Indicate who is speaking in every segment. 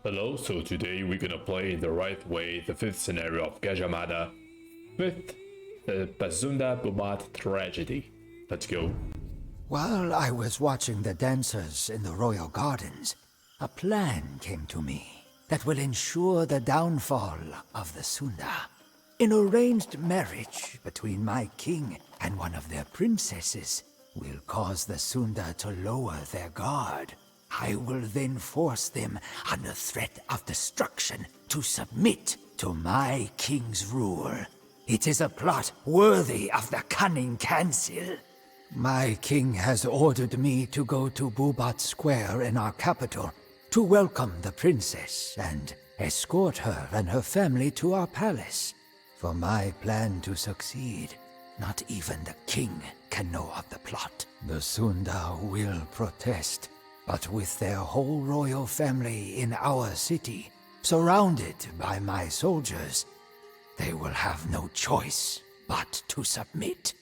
Speaker 1: Hello, so today we're gonna play the right way the fifth scenario of Gajah Mada with the Pasunda Bubat tragedy. Let's go.
Speaker 2: While I was watching the dancers in the royal gardens, a plan came to me that will ensure the downfall of the Sunda. An arranged marriage between my king and one of their princesses will cause the Sunda to lower their guard. I will then force them, under threat of destruction, to submit to my king's rule. It is a plot worthy of the cunning Council. My king has ordered me to go to Bubat Square in our capital to welcome the princess and escort her and her family to our palace. For my plan to succeed, not even the king can know of the plot. The Sunda will protest, but with their whole royal family in our city, surrounded by my soldiers, they will have no choice but to submit.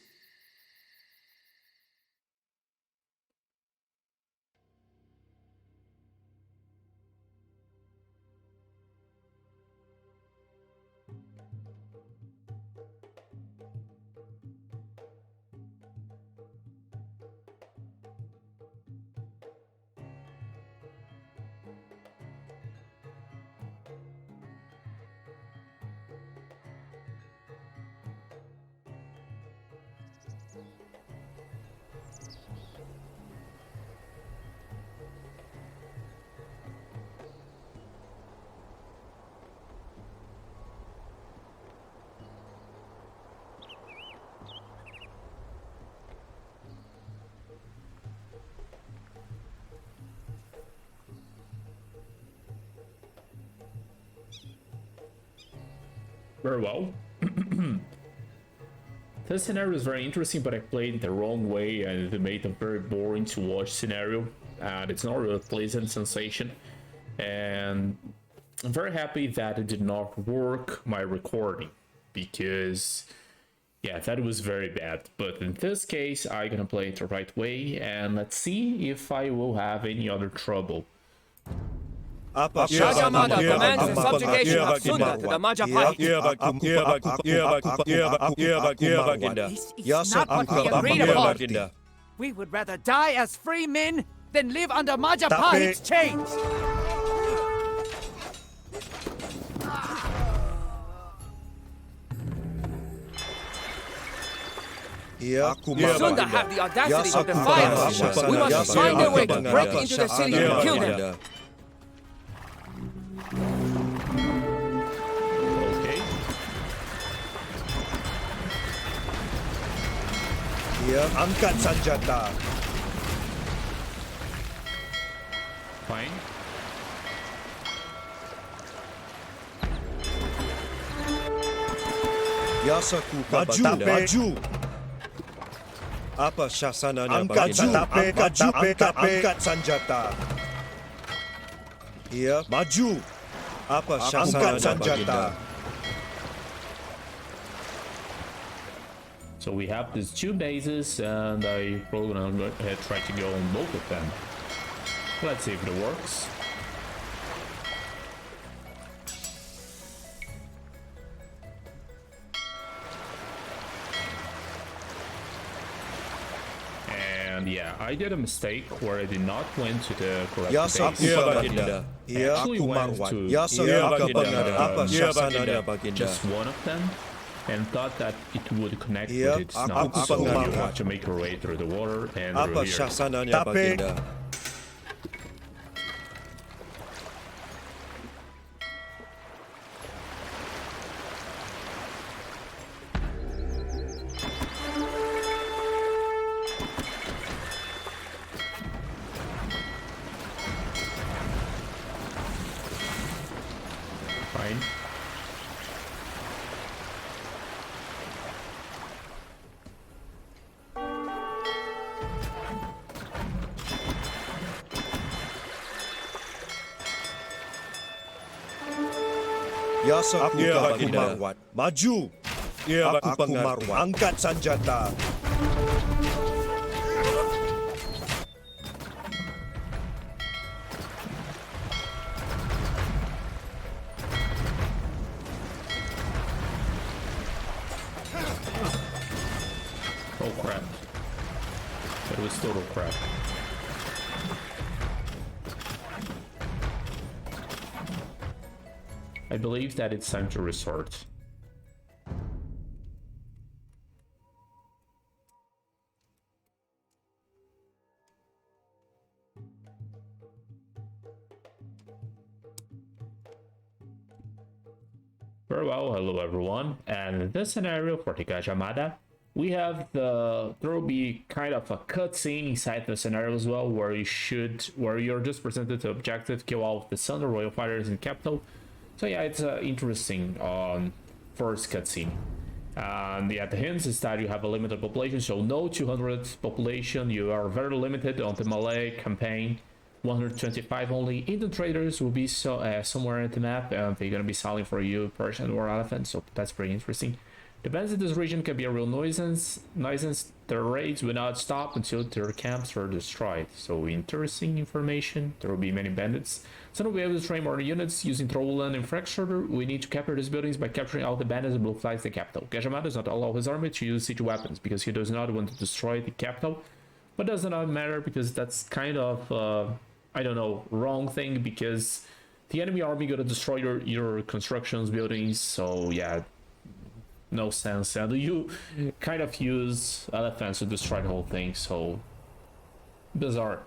Speaker 1: Very well. This scenario is very interesting, but I played it the wrong way and it made a very boring to watch scenario. And it's not really a pleasant sensation. And I'm very happy that it did not work my recording, because yeah, that was very bad. But in this case, I'm gonna play it the right way, and let's see if I will have any other trouble.
Speaker 3: Gajah Mada commands the subjugation of Sunda to the Majapahit. This is not what we agreed upon. We would rather die as free men than live under Majapahit's chains. Sunda have the audacity to defy us. We must find a way to break into the city and kill them.
Speaker 1: Okay.
Speaker 4: Angkat senjata.
Speaker 1: Fine.
Speaker 4: Yasaku maju. Apa syasananya baginda? Angkat senjata. Ya, maju. Apa syasananya baginda?
Speaker 1: So we have these two bases, and I probably gonna try to go on both of them. Let's see if it works. And yeah, I did a mistake where I did not went to the correct base. I actually went to just one of them, and thought that it would connect, but it's not. So you have to make your way through the water and through here. Fine.
Speaker 4: Yasaku marwat. Maju. Aku marwat. Angkat senjata.
Speaker 1: total crap. I believe that it's time to resort. Very well, hello everyone, and in this scenario for the Gajah Mada, we have there will be kind of a cutscene inside the scenario as well, where you're just presented the objective, kill all of the Sun Royal Fighters in the capital. So yeah, it's interesting first cutscene. And yeah, the hints is that you have a limited population, so no 200 population, you are very limited on the Malay campaign. 125 only. Indian traders will be somewhere in the map, and they're gonna be selling for you Persian or elephant, so that's pretty interesting. The bandits in this region can be a real nuisance. Their raids will not stop until their camps are destroyed. So interesting information. There will be many bandits. So we'll be able to train more units using Troll infrastructure. We need to capture these buildings by capturing all the bandits and blue flags the capital. Gajah Mada does not allow his army to use siege weapons because he does not want to destroy the capital. But does not matter because that's kind of I don't know, wrong thing, because the enemy army gonna destroy your constructions buildings, so yeah, no sense. And you kind of use elephants to destroy the whole thing, so bizarre.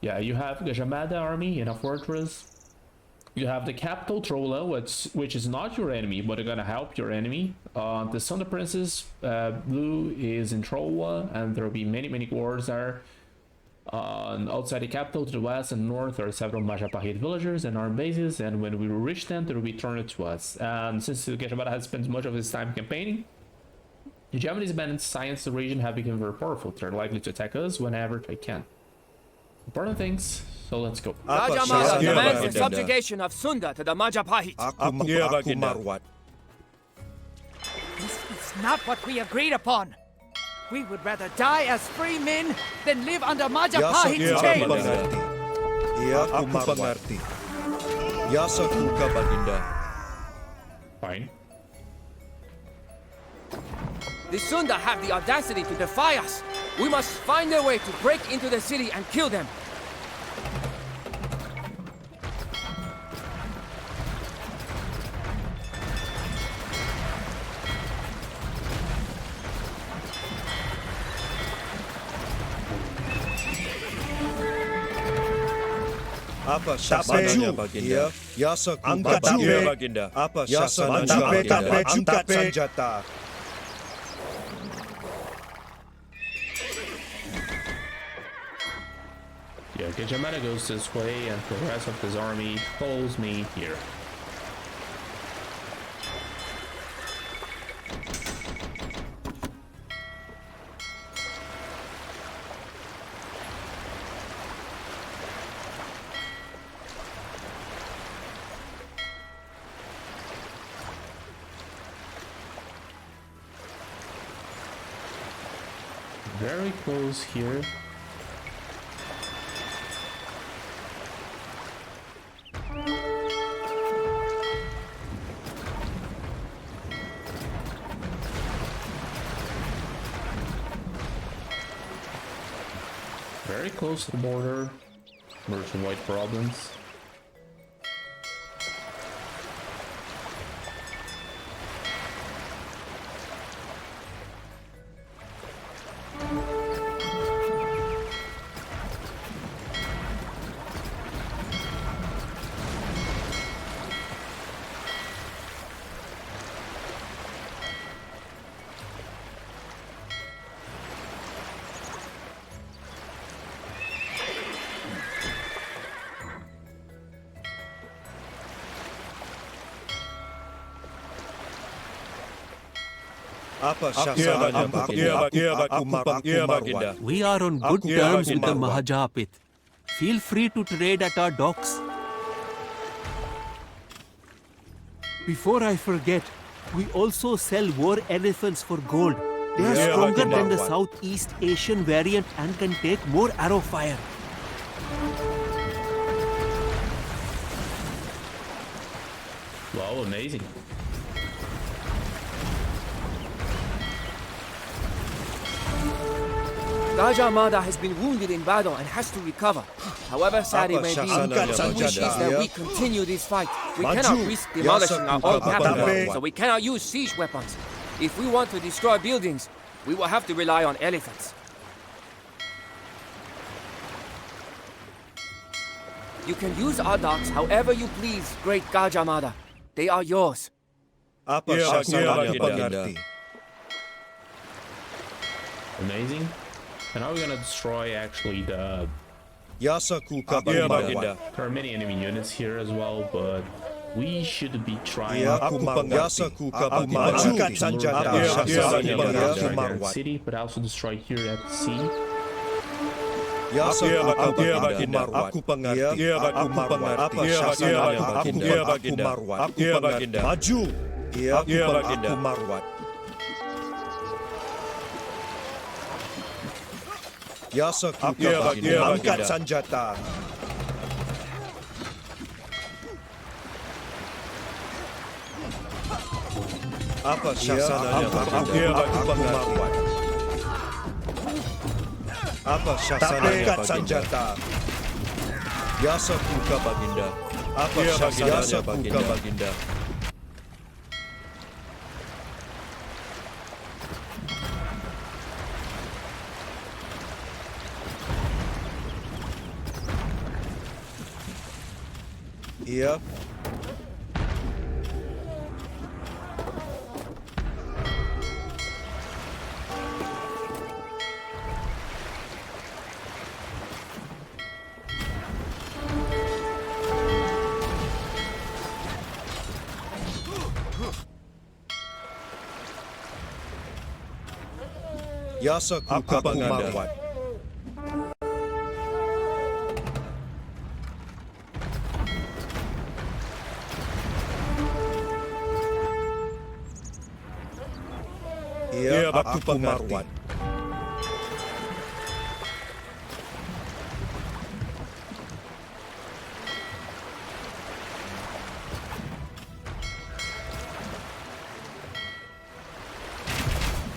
Speaker 1: Yeah, you have Gajah Mada army in a fortress. You have the capital Trolla, which is not your enemy, but they're gonna help your enemy. The Sun of Princess blue is in Trolla, and there will be many wars there. Outside the capital to the west and north there are several Majapahit villagers and armed bases, and when we reach them they will be turned to us. And since Gajah Mada has spent much of his time campaigning, the Japanese bandits science the region have become very powerful. They're likely to attack us whenever they can. Important things, so let's go.
Speaker 3: Gajah Mada demands the subjugation of Sunda to the Majapahit.
Speaker 4: Aku marwat.
Speaker 3: This is not what we agreed upon. We would rather die as free men than live under Majapahit's chains.
Speaker 4: Aku mengerti. Yasa kuka baginda.
Speaker 1: Fine.
Speaker 3: The Sunda have the audacity to defy us. We must find a way to break into the city and kill them.
Speaker 4: Apa syasananya baginda? Yasa kuka baginda. Apa syasananya baginda? Angkat senjata.
Speaker 1: Yeah, Gajah Mada goes this way and the rest of his army follows me here. Very close here. Very close to the border. There's some white problems.
Speaker 4: Apa syasananya baginda?
Speaker 5: We are on good terms with the Mahajapit. Feel free to trade at our docks. Before I forget, we also sell war elephants for gold. They are stronger than the Southeast Asian variant and can take more arrow fire.
Speaker 1: Wow, amazing.
Speaker 3: Gajah Mada has been wounded in battle and has to recover. However sad it may be, the wish is that we continue this fight. We cannot risk demolishing our old capital, so we cannot use siege weapons. If we want to destroy buildings, we will have to rely on elephants. You can use our docks however you please, great Gajah Mada. They are yours.
Speaker 4: Apa syasananya pengerti?
Speaker 1: Amazing. And now we're gonna destroy actually the...
Speaker 4: Yasaku Baginda.
Speaker 1: There are many enemy units here as well, but we should be trying
Speaker 4: Yasaku Baginda.
Speaker 1: to destroy the city, but also destroy here at sea.
Speaker 4: Yasaku Baginda. Aku pengerti. Aku pengerti. Apa syasananya Baginda? Aku pengerti. Maju. Aku marwat. Yasaku Baginda. Angkat senjata. Apa syasananya Baginda? Aku marwat. Apa syasananya Baginda? Yasaku Baginda. Apa syasananya Baginda? Iya. Yasaku Marwat. Iya, aku pengerti.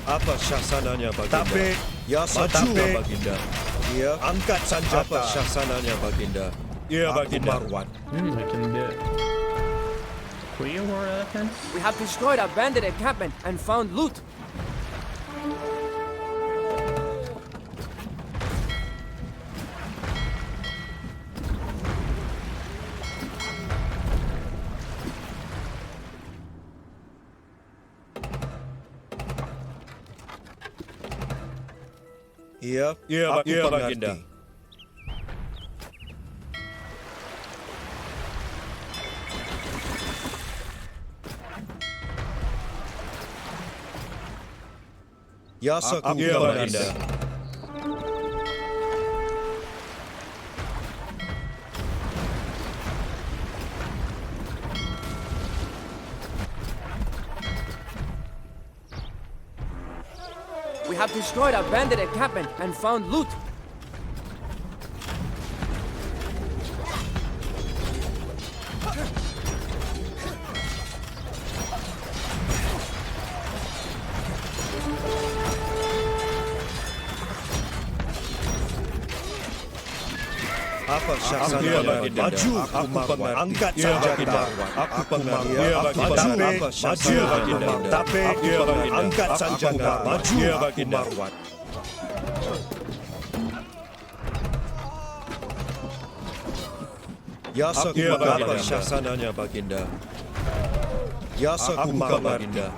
Speaker 4: Apa syasananya Baginda? Tapi, Yasaku Baginda. Iya, angkat senjata. Apa syasananya Baginda? Iya, Baginda. Marwat.
Speaker 1: I can do it. 3 more elephants?
Speaker 3: We have destroyed a bandit encampment and found loot.
Speaker 4: Iya, aku Baginda. Yasaku Baginda.
Speaker 3: We have destroyed a bandit encampment and found loot.
Speaker 4: Apa syasananya Baginda? Maju, aku pengerti. Angkat senjata. Aku pengerti. Maju, maju Baginda. Tapi, angkat senjata. Maju, Baginda. Marwat. Yasaku Baginda. Apa syasananya Baginda? Yasaku Baginda.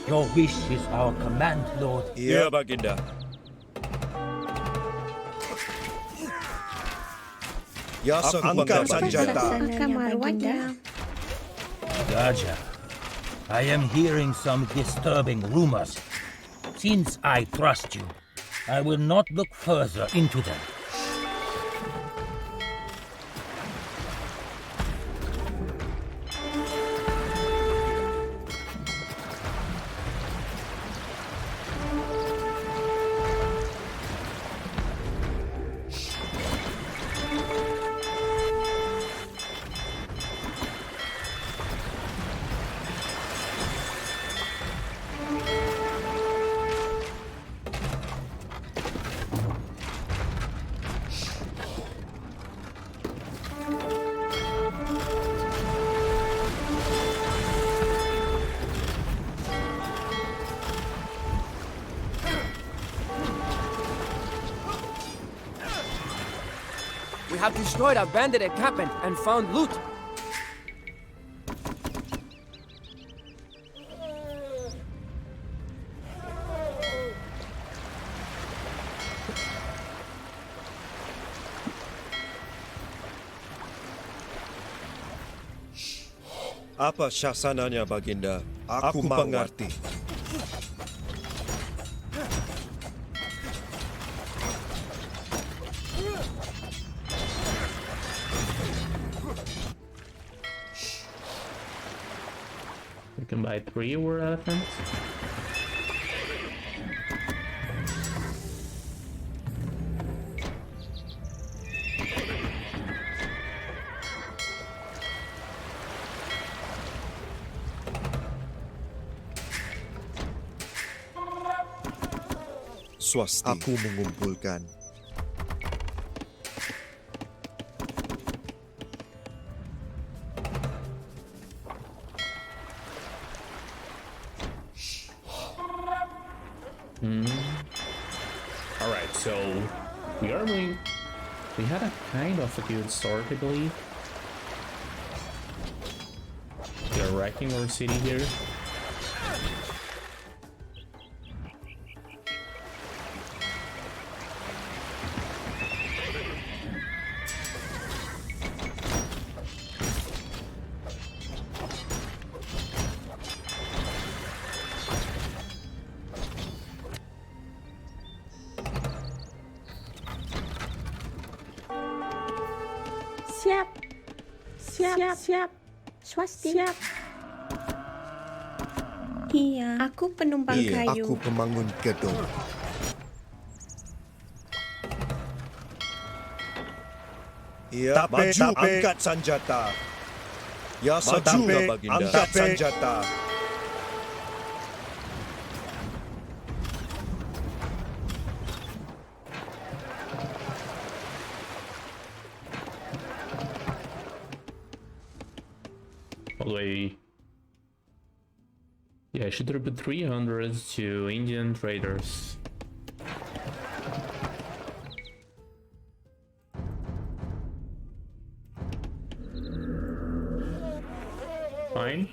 Speaker 6: Your wish is our command, Lord.
Speaker 4: Iya, Baginda. Yasaku angkat senjata.
Speaker 6: Gajah, I am hearing some disturbing rumors. Since I trust you, I will not look further into them.
Speaker 3: We have destroyed a bandit encampment and found loot.
Speaker 4: Apa syasananya, Baginda? Aku mengerti.
Speaker 1: We can buy 3 war elephants.
Speaker 4: Swasti. Aku mengumpulkan.
Speaker 1: Alright, so we had a kind of a good start, I believe. We are wrecking our city here.
Speaker 7: Siap. Swasti. Siap. Iya, aku penumpang kayu.
Speaker 4: Aku pemangun gedung. Ya, maju angkat senjata. Ya, maju angkat senjata.
Speaker 1: Yeah, I should put 300 to Indian traders. Fine.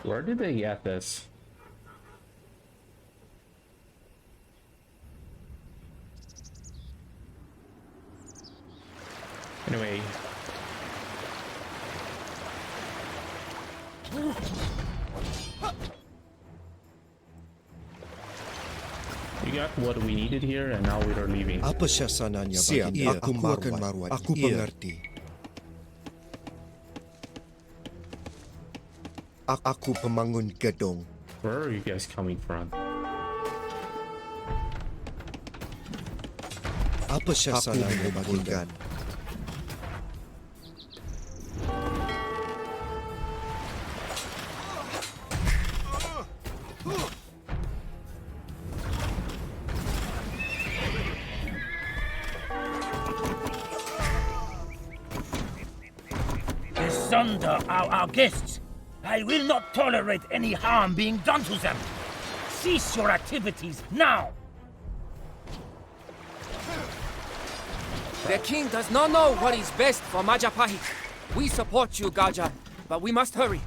Speaker 1: Where did they get this? Anyway. We got what we needed here and now we are leaving.
Speaker 4: Apa syasananya, Baginda? Aku akan marwat. Aku mengerti. Aku pemangun gedung.
Speaker 1: Where are you guys coming from?
Speaker 4: Apa syasananya, Baginda?
Speaker 6: Pasunda are our guests. I will not tolerate any harm being done to them. Cease your activities now.
Speaker 3: The king does not know what is best for Majapahit. We support you, Gajah, but we must hurry.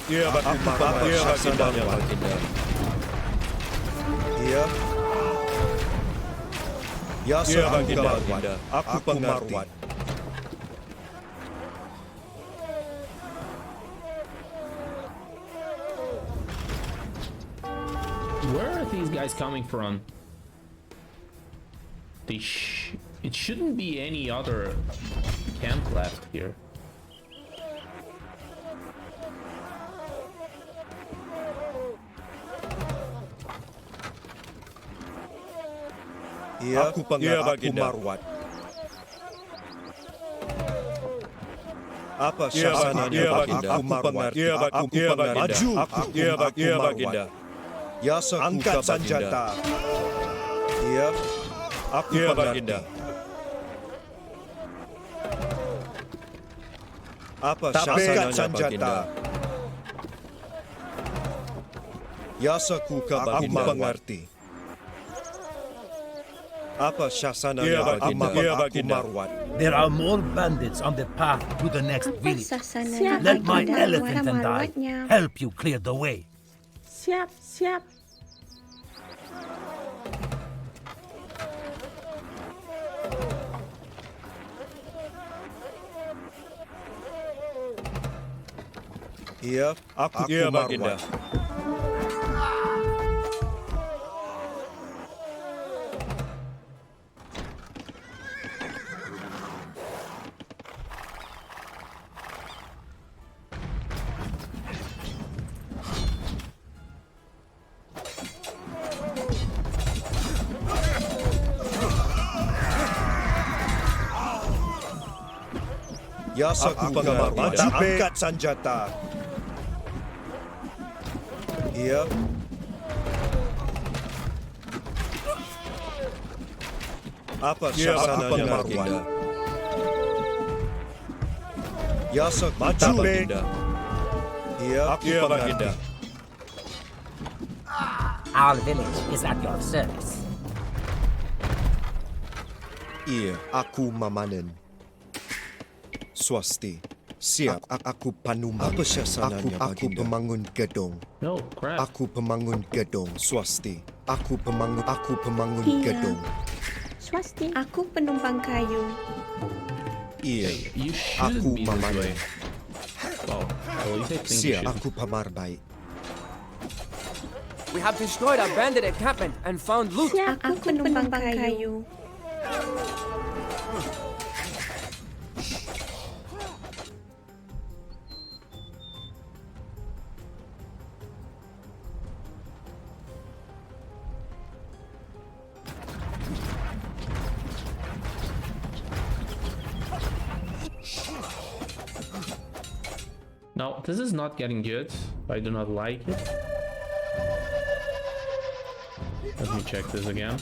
Speaker 4: Iya, apa syasananya baginda? Iya. Ya baginda, aku pengerti.
Speaker 1: Where are these guys coming from? It shouldn't be any other camp left here.
Speaker 4: Iya, aku marwat. Apa syasananya baginda? Aku pengerti. Aku pengerti. Maju, baginda. Ya angkat senjata. Iya, aku baginda. Apa syasananya baginda? Ya sekuka baginda. Aku mengerti. Apa syasananya baginda?
Speaker 6: There are more bandits on the path to the next
Speaker 7: Apa
Speaker 6: village.
Speaker 7: sasananya
Speaker 6: Let my
Speaker 7: baginda?
Speaker 6: elephant and I
Speaker 7: Marwat-marwatnya.
Speaker 6: help you clear the way.
Speaker 7: Siap, siap.
Speaker 4: Iya, aku baginda. Ya sekuka baginda. Angkat senjata. Iya. Apa syasananya baginda? Ya sekuka baginda. Iya, aku baginda.
Speaker 8: Our village is at your service.
Speaker 4: Iya, aku mamanen. Swasti. Siap, aku panumbang. Apa syasananya baginda? Aku pemangun gedung.
Speaker 1: No, crap.
Speaker 4: Aku pemangun gedung. Swasti. Aku pemangun
Speaker 7: Iya.
Speaker 4: gedung.
Speaker 7: Swasti. Aku penumpang kayu.
Speaker 4: Iya,
Speaker 1: You should
Speaker 4: aku
Speaker 1: be this
Speaker 4: mamanen.
Speaker 1: way. Well, at least I think you
Speaker 4: Siap,
Speaker 1: should.
Speaker 4: aku pamarbai.
Speaker 3: We have destroyed a bandit encampment and found loot.
Speaker 7: Aku penumpang kayu.
Speaker 1: No, this is not getting good. I do not like it. Let me check this again.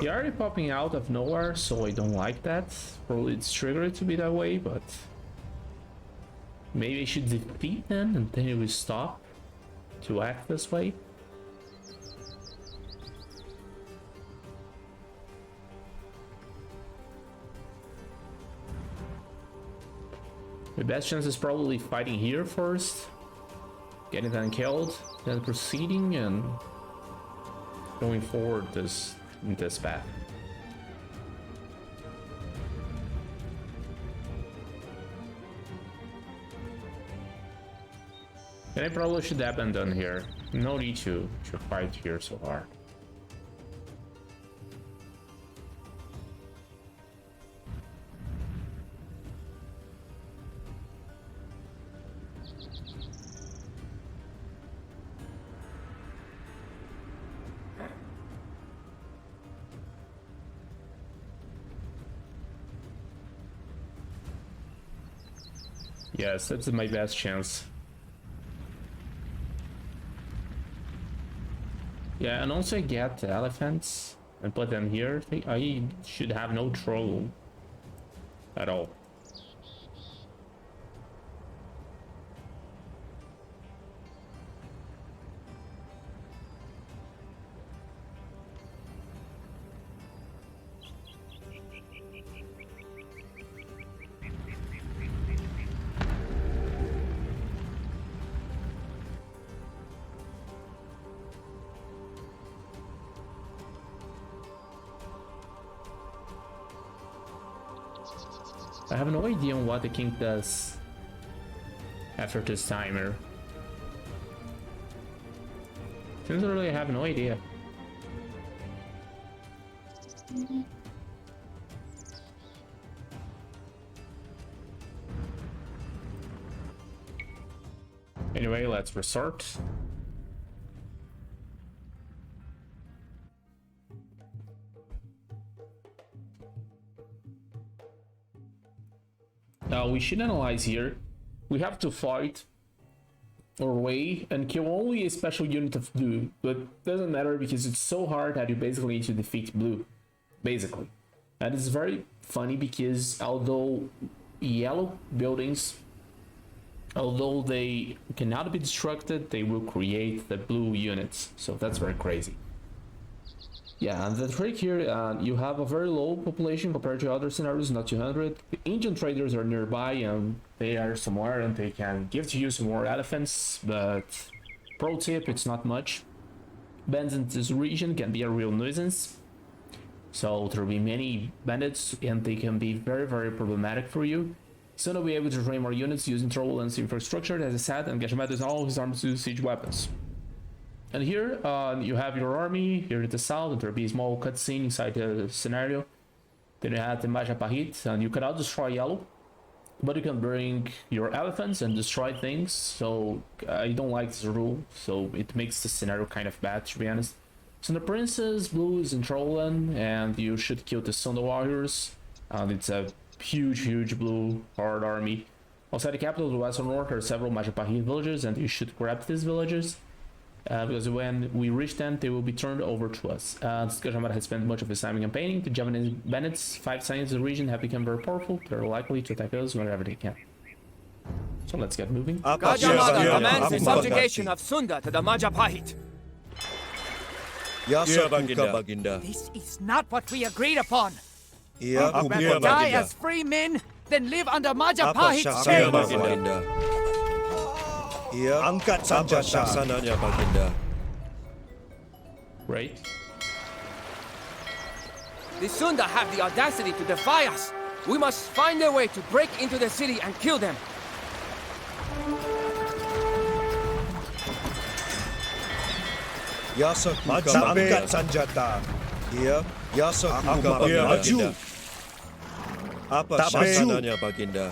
Speaker 1: You're already popping out of nowhere, so I don't like that. Probably it's triggered to be that way, but maybe I should defeat them and then it will stop to act this way. The best chance is probably fighting here first, getting them killed, then proceeding and going forward in this path. And I probably should have been done here. No need to fight here so hard. Yes, that's my best chance. Yeah, and also get the elephants and put them here. I should have no trouble at all. I have no idea on what the king does after this timer. Sincerely, I have no idea. Anyway, let's restart. Now we should analyze here. We have to fight our way and kill only a special unit of blue, but doesn't matter because it's so hard that you basically need to defeat blue, basically. And it's very funny because although yellow buildings, although they cannot be destructed, they will create the blue units, so that's very crazy. Yeah, and the trick here, you have a very low population compared to other scenarios, not 200. The ancient traders are nearby and they are somewhere and they can give to you some more elephants, but pro tip, it's not much. Bands in this region can be a real nuisance, so there will be many bandits and they can be very, very problematic for you. Soon I'll be able to train more units using turbulence infrastructure, as I said, and Gajah is all his arms to siege weapons. And here you have your army here at the south, and there'll be a small cutscene inside the scenario. Then you have the Mada and you cannot destroy yellow, but you can bring your elephants and destroy things. So I don't like this rule, so it makes the scenario kind of bad, to be honest. So the princess blue is in Trollland, and you should kill the Pasunda warriors. And it's a huge blue hard army. Outside the capital of the western north, there are several Gajah villages, and you should grab these villages. Because when we reach them, they will be turned over to us. Gajah has spent much of his time in campaigning. The Javanese bandits, 5 signs of the region, have become very powerful. They're likely to attack us whenever they can. So let's get moving.
Speaker 3: Gajah commands the subjugation of Sunda to the Majapahit.
Speaker 9: This is not what we agreed upon. Rather die as free men than live under Majapahit's chains.
Speaker 4: Angkat sanjata. Baginda.
Speaker 1: Right.
Speaker 3: The Sunda have the audacity to defy us. We must find a way to break into the city and kill them.
Speaker 4: Angkat sanjata. Maju. Apa syasananya, Baginda?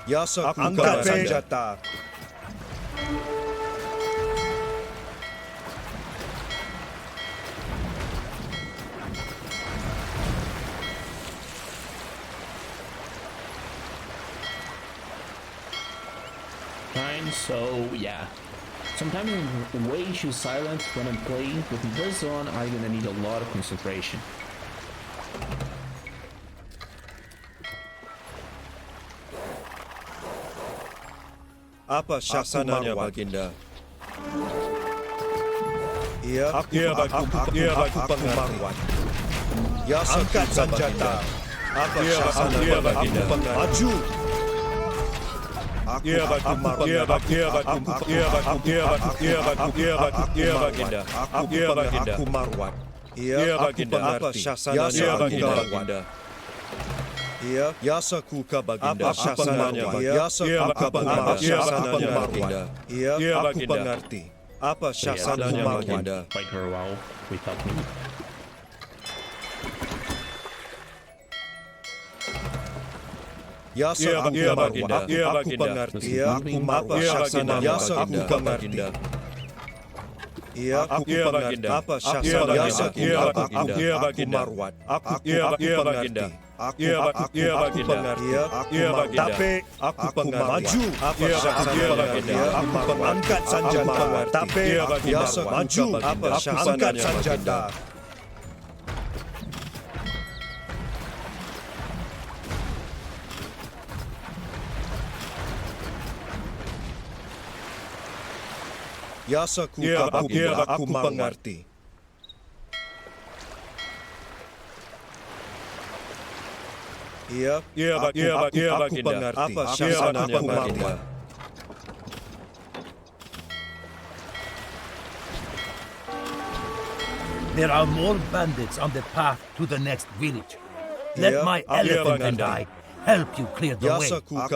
Speaker 4: Angkat senjata.
Speaker 1: Fine, so yeah. Sometimes I'm way too silent when I'm playing. With this on, I'm gonna need a lot of concentration.
Speaker 4: Apa syasananya, Baginda? Aku pengaruan. Angkat senjata. Apa syasananya, Baginda? Maju. Aku marwan. Apa syasananya, Baginda? Yasakuka Baginda. Apa syasananya, Yasakuka Baginda. Aku pengerti. Apa syasananya, Baginda?
Speaker 1: Fight her well without me.
Speaker 4: Yasakuka Baginda. Aku pengerti. Apa syasananya, Baginda? Aku pengerti. Apa syasananya, Baginda? Aku marwan. Aku pengerti. Aku pengerti. Tapi aku maju. Apa syasananya, aku angkat senjata. Tapi maju. Apa angkat senjata. Yasakuka Baginda. Aku mengerti. Aku mengerti. Apa syasananya, Baginda?
Speaker 6: There are more bandits on the path to the next village. Let my elephant and I help you clear the way.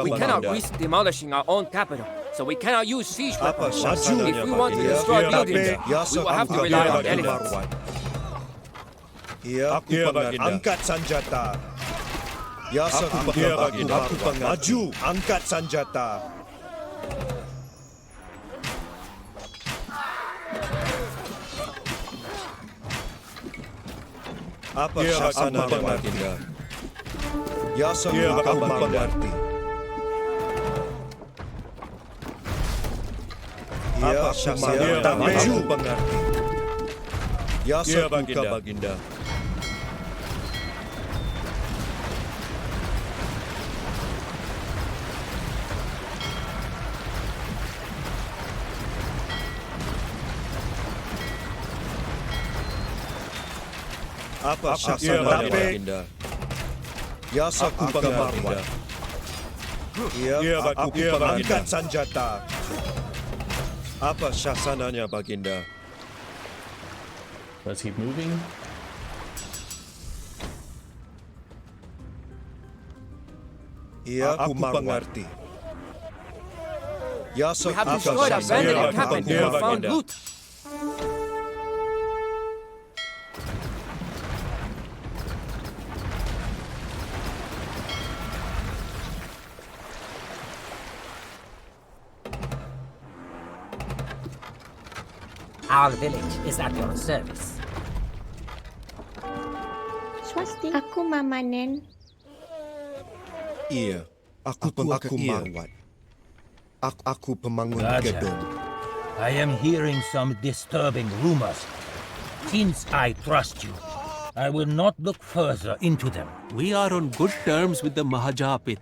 Speaker 3: We cannot risk demolishing our own capital, so we cannot use siege weapons. If we want to destroy buildings, we will have to rely on elephants.
Speaker 4: Angkat sanjata. Yasa ku maju, angkat sanjata. Apa syasananya baginda? Yasa ku mengerti. Apa syasananya maju mengerti. Yasa ku baginda. Apa syasananya baginda? Yasa ku mengerti. Aku angkat sanjata. Apa syasananya baginda?
Speaker 1: Let's keep moving.
Speaker 4: Aku mengerti. Yasa
Speaker 3: We have destroyed a bandit encampment and found loot.
Speaker 8: Our village is at your service.
Speaker 7: Swasti. Aku mamanen.
Speaker 4: Iya, aku merawat. Aku pemangun
Speaker 6: Gajah.
Speaker 4: gedung.
Speaker 6: I am hearing some disturbing rumors. Since I trust you, I will not look further into them.
Speaker 5: We are on good terms with the Mahajah pit.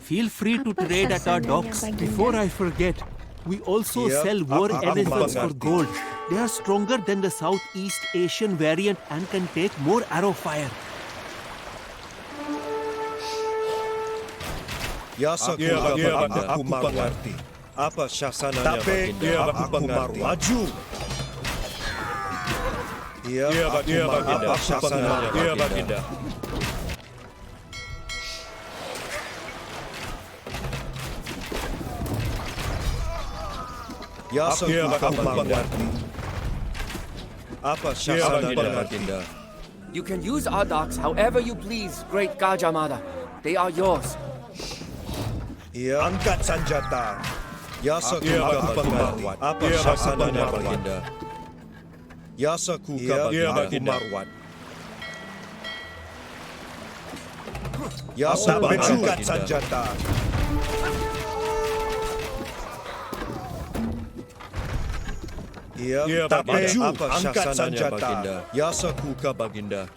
Speaker 5: Feel free to trade at our docks. Before I forget, we also sell war elephants for gold. They are stronger than the Southeast Asian variant and can take more arrow fire.
Speaker 4: Yasa aku mengerti. Apa syasananya baginda? Aku mengerti. Maju. Apa syasananya baginda? Yasa aku mengerti. Apa syasananya baginda?
Speaker 3: You can use our docks however you please, great Gajah Mada. They are yours.
Speaker 4: Angkat sanjata. Yasa aku mengerti. Apa syasananya baginda? Yasa ku baginda. Yasa angkat sanjata. Tapi angkat sanjata. Yasa ku baginda.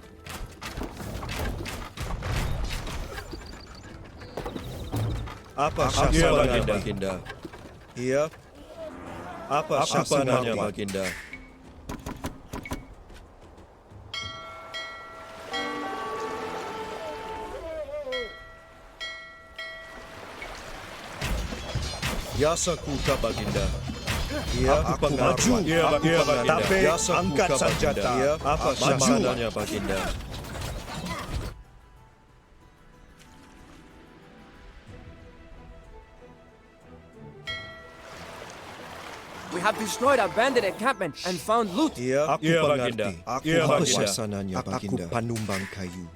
Speaker 4: Apa syasananya baginda? Iya. Apa syasananya baginda? Yasa ku baginda. Aku maju. Tapi angkat sanjata. Apa syasananya baginda?
Speaker 3: We have destroyed a bandit encampment and found loot.
Speaker 4: Aku mengerti. Apa syasananya baginda? Aku panumbang kayu.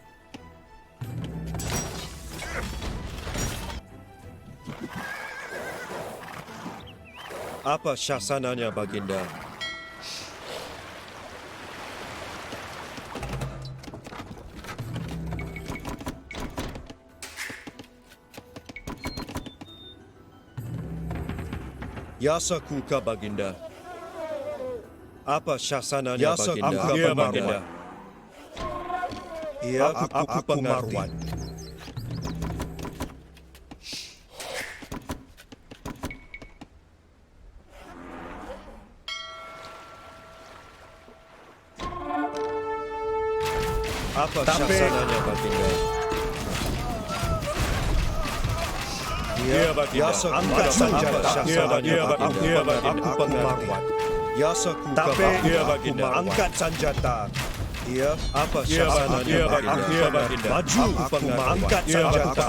Speaker 4: Apa syasananya baginda? Yasa ku baginda. Apa syasananya baginda? Aku mengerti. Apa syasananya baginda? Yasa angkat sanjata. Aku mengerti. Yasa ku baginda. Angkat sanjata. Iya, apa syasananya Baginda? Maju, aku mengangkat senjata.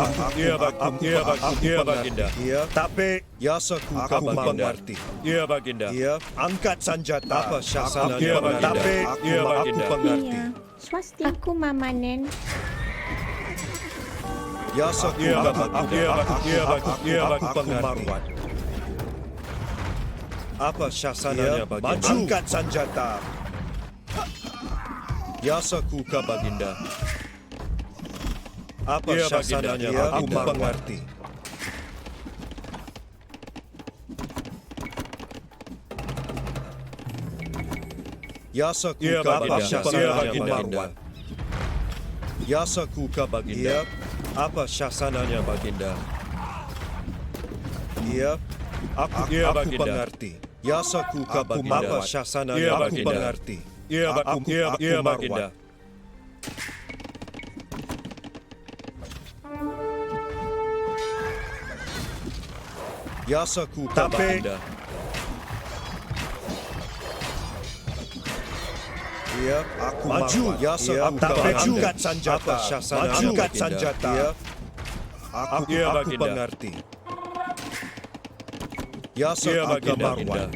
Speaker 4: Aku Baginda. Iya, tapi yasaku aku mengerti. Iya, Baginda. Iya, angkat senjata. Apa syasananya Baginda? Tapi aku mengerti.
Speaker 7: Iya. Swasti. Aku Mama Nen.
Speaker 4: Yasaku aku mengerti. Apa syasananya Baginda? Maju, angkat senjata. Yasaku Baginda. Apa syasananya aku mengerti. Yasaku Baginda. Baginda. Yasaku Baginda. Apa syasananya Baginda? Iya, aku mengerti. Yasaku Baginda. Apa syasananya aku mengerti. Aku Baginda. Yasaku Baginda. Iya, aku maju. Yasaku angkat senjata. Angkat senjata. Aku mengerti. Yasaku Baginda.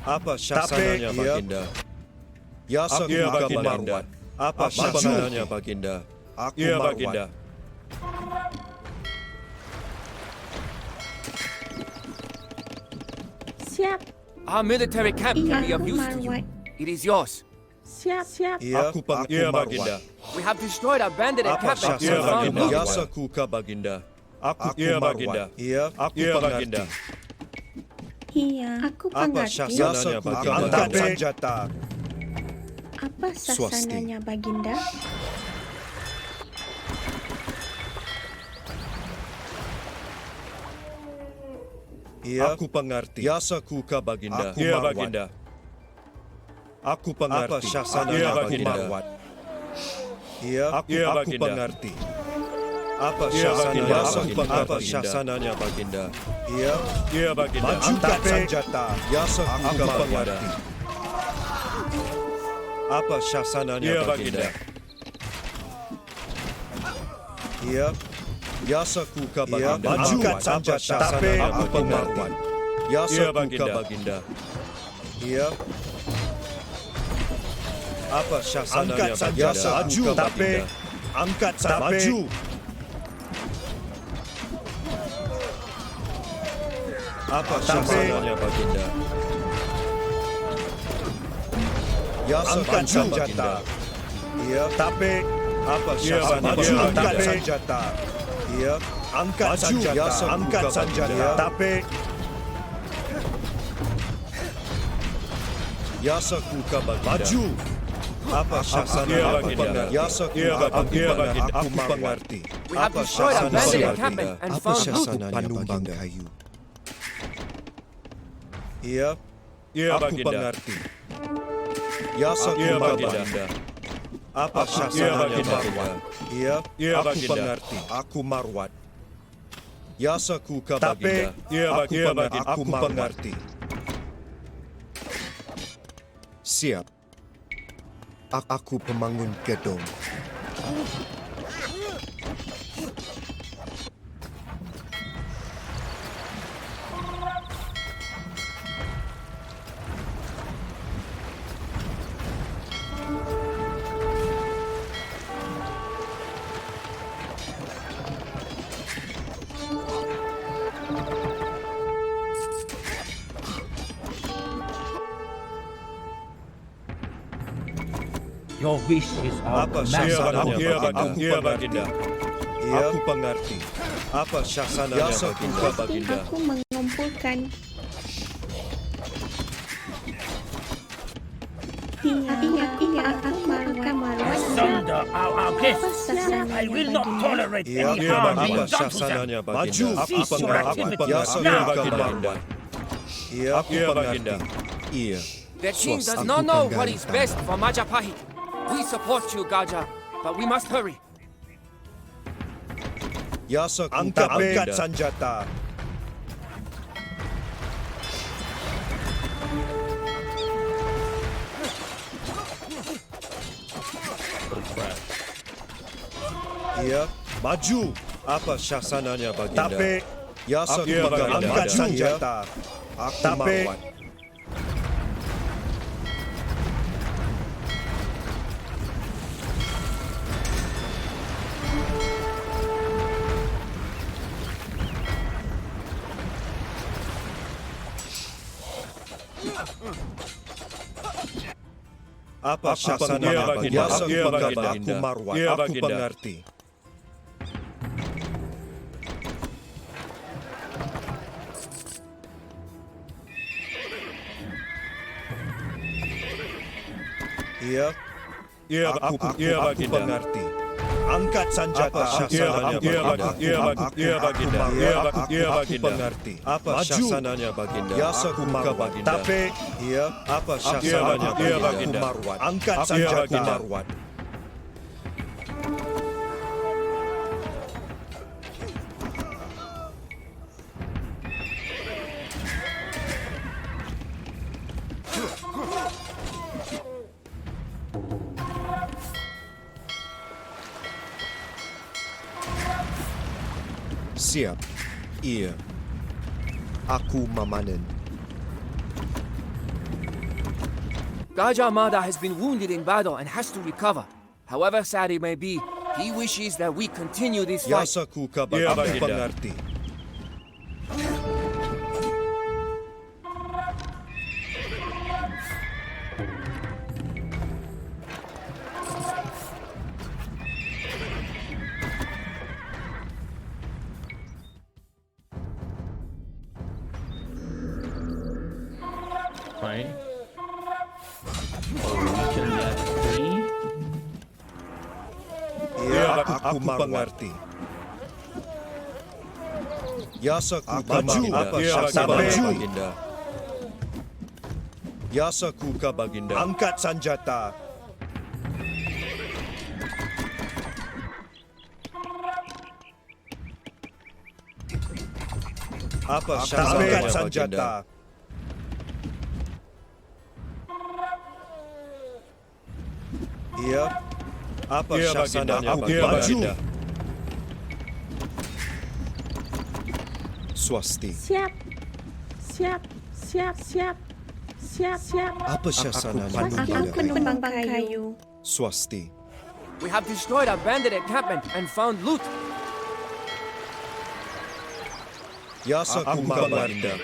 Speaker 4: Apa syasananya Baginda? Yasaku Baginda. Apa syasananya Baginda? Aku Baginda.
Speaker 7: Siap.
Speaker 3: Our military camp can be of use to you. It is yours.
Speaker 7: Siap.
Speaker 4: Aku Baginda.
Speaker 3: We have destroyed abandoned
Speaker 4: Apa
Speaker 3: encampments and
Speaker 4: syasananya
Speaker 3: found
Speaker 4: Baginda?
Speaker 3: loot.
Speaker 4: Yasaku Baginda. Aku Baginda. Iya, aku Baginda.
Speaker 7: Iya. Aku
Speaker 4: Apa
Speaker 7: pengerti.
Speaker 4: syasananya Baginda? Angkat senjata.
Speaker 7: Apa sasananya Baginda?
Speaker 4: Iya, aku pengerti. Yasaku Baginda. Aku Baginda. Aku pengerti. Apa syasananya Baginda? Iya, aku pengerti. Apa syasananya Baginda? Apa syasananya Baginda? Iya, Baginda. Angkat senjata. Yasaku mengerti. Apa syasananya Baginda? Iya, Yasaku Baginda. Angkat senjata. Tapi aku mengerti. Yasaku Baginda. Iya. Apa syasananya Baginda? Maju, tapi angkat maju. Apa syasananya Baginda? Angkat senjata. Iya, tapi apa syasananya? Angkat senjata. Iya, angkat senjata. Angkat senjata. Tapi Yasaku Baginda. Maju. Apa syasananya Baginda? Yasaku Baginda. Aku mengerti.
Speaker 3: We have destroyed abandoned encampment and
Speaker 4: Apa
Speaker 3: found loot.
Speaker 4: syasananya Baginda? Iya, aku mengerti. Yasaku Baginda. Apa syasananya Baginda? Iya, aku mengerti. Aku Marwat. Yasaku Baginda. Aku mengerti. Siap. Aku pemangun gedung.
Speaker 6: Your wish is our
Speaker 4: Apa
Speaker 6: command.
Speaker 4: syasananya Baginda? Iya, aku mengerti. Apa syasananya Baginda?
Speaker 7: Aku mengumpulkan. Iya, aku Marwan.
Speaker 6: Pasunda, our guests. I will not tolerate any harm being
Speaker 4: Apa
Speaker 6: done to them.
Speaker 4: syasananya Baginda?
Speaker 6: Cease your activity
Speaker 4: Yasaku
Speaker 6: now.
Speaker 4: Baginda. Iya, aku mengerti. Iya.
Speaker 3: The king does not know what is best for Majapahit. We support you, Gajah, but we must hurry.
Speaker 4: Yasaku angkat senjata.
Speaker 1: crap.
Speaker 4: Ya, maju. Apa syasananya baginda? Tapi, ya
Speaker 1: Ya,
Speaker 4: baginda. Angkat senjata. Aku marwat. Apa syasananya baginda? Aku marwat. Aku pengerti. Ya, aku pengerti. Angkat senjata. Aku pengerti. Apa syasananya baginda? Ya, aku marwat. Tapi, apa syasananya baginda? Marwat. Angkat senjata. Marwat. Siap. Iya. Aku memanen.
Speaker 3: Gajah Mada has been wounded in battle and has to recover. However sad he may be, he wishes that we continue this fight.
Speaker 4: Yasaku kabar. Aku pengerti.
Speaker 1: Right? Oh, we can get 3.
Speaker 4: Ya, aku mengerti. Yasaku maju. Apa baginda? Yasaku baginda. Angkat senjata. Apa angkat senjata? Iya. Apa syasananya baginda? Swasti.
Speaker 7: Siap. Siap. Siap. Siap. Siap. Siap.
Speaker 4: Apa syasananya
Speaker 7: Aku
Speaker 4: baginda?
Speaker 7: penumpang kayu.
Speaker 4: Swasti.
Speaker 3: We have destroyed a bandit encampment and found loot.
Speaker 4: Yasaku baginda.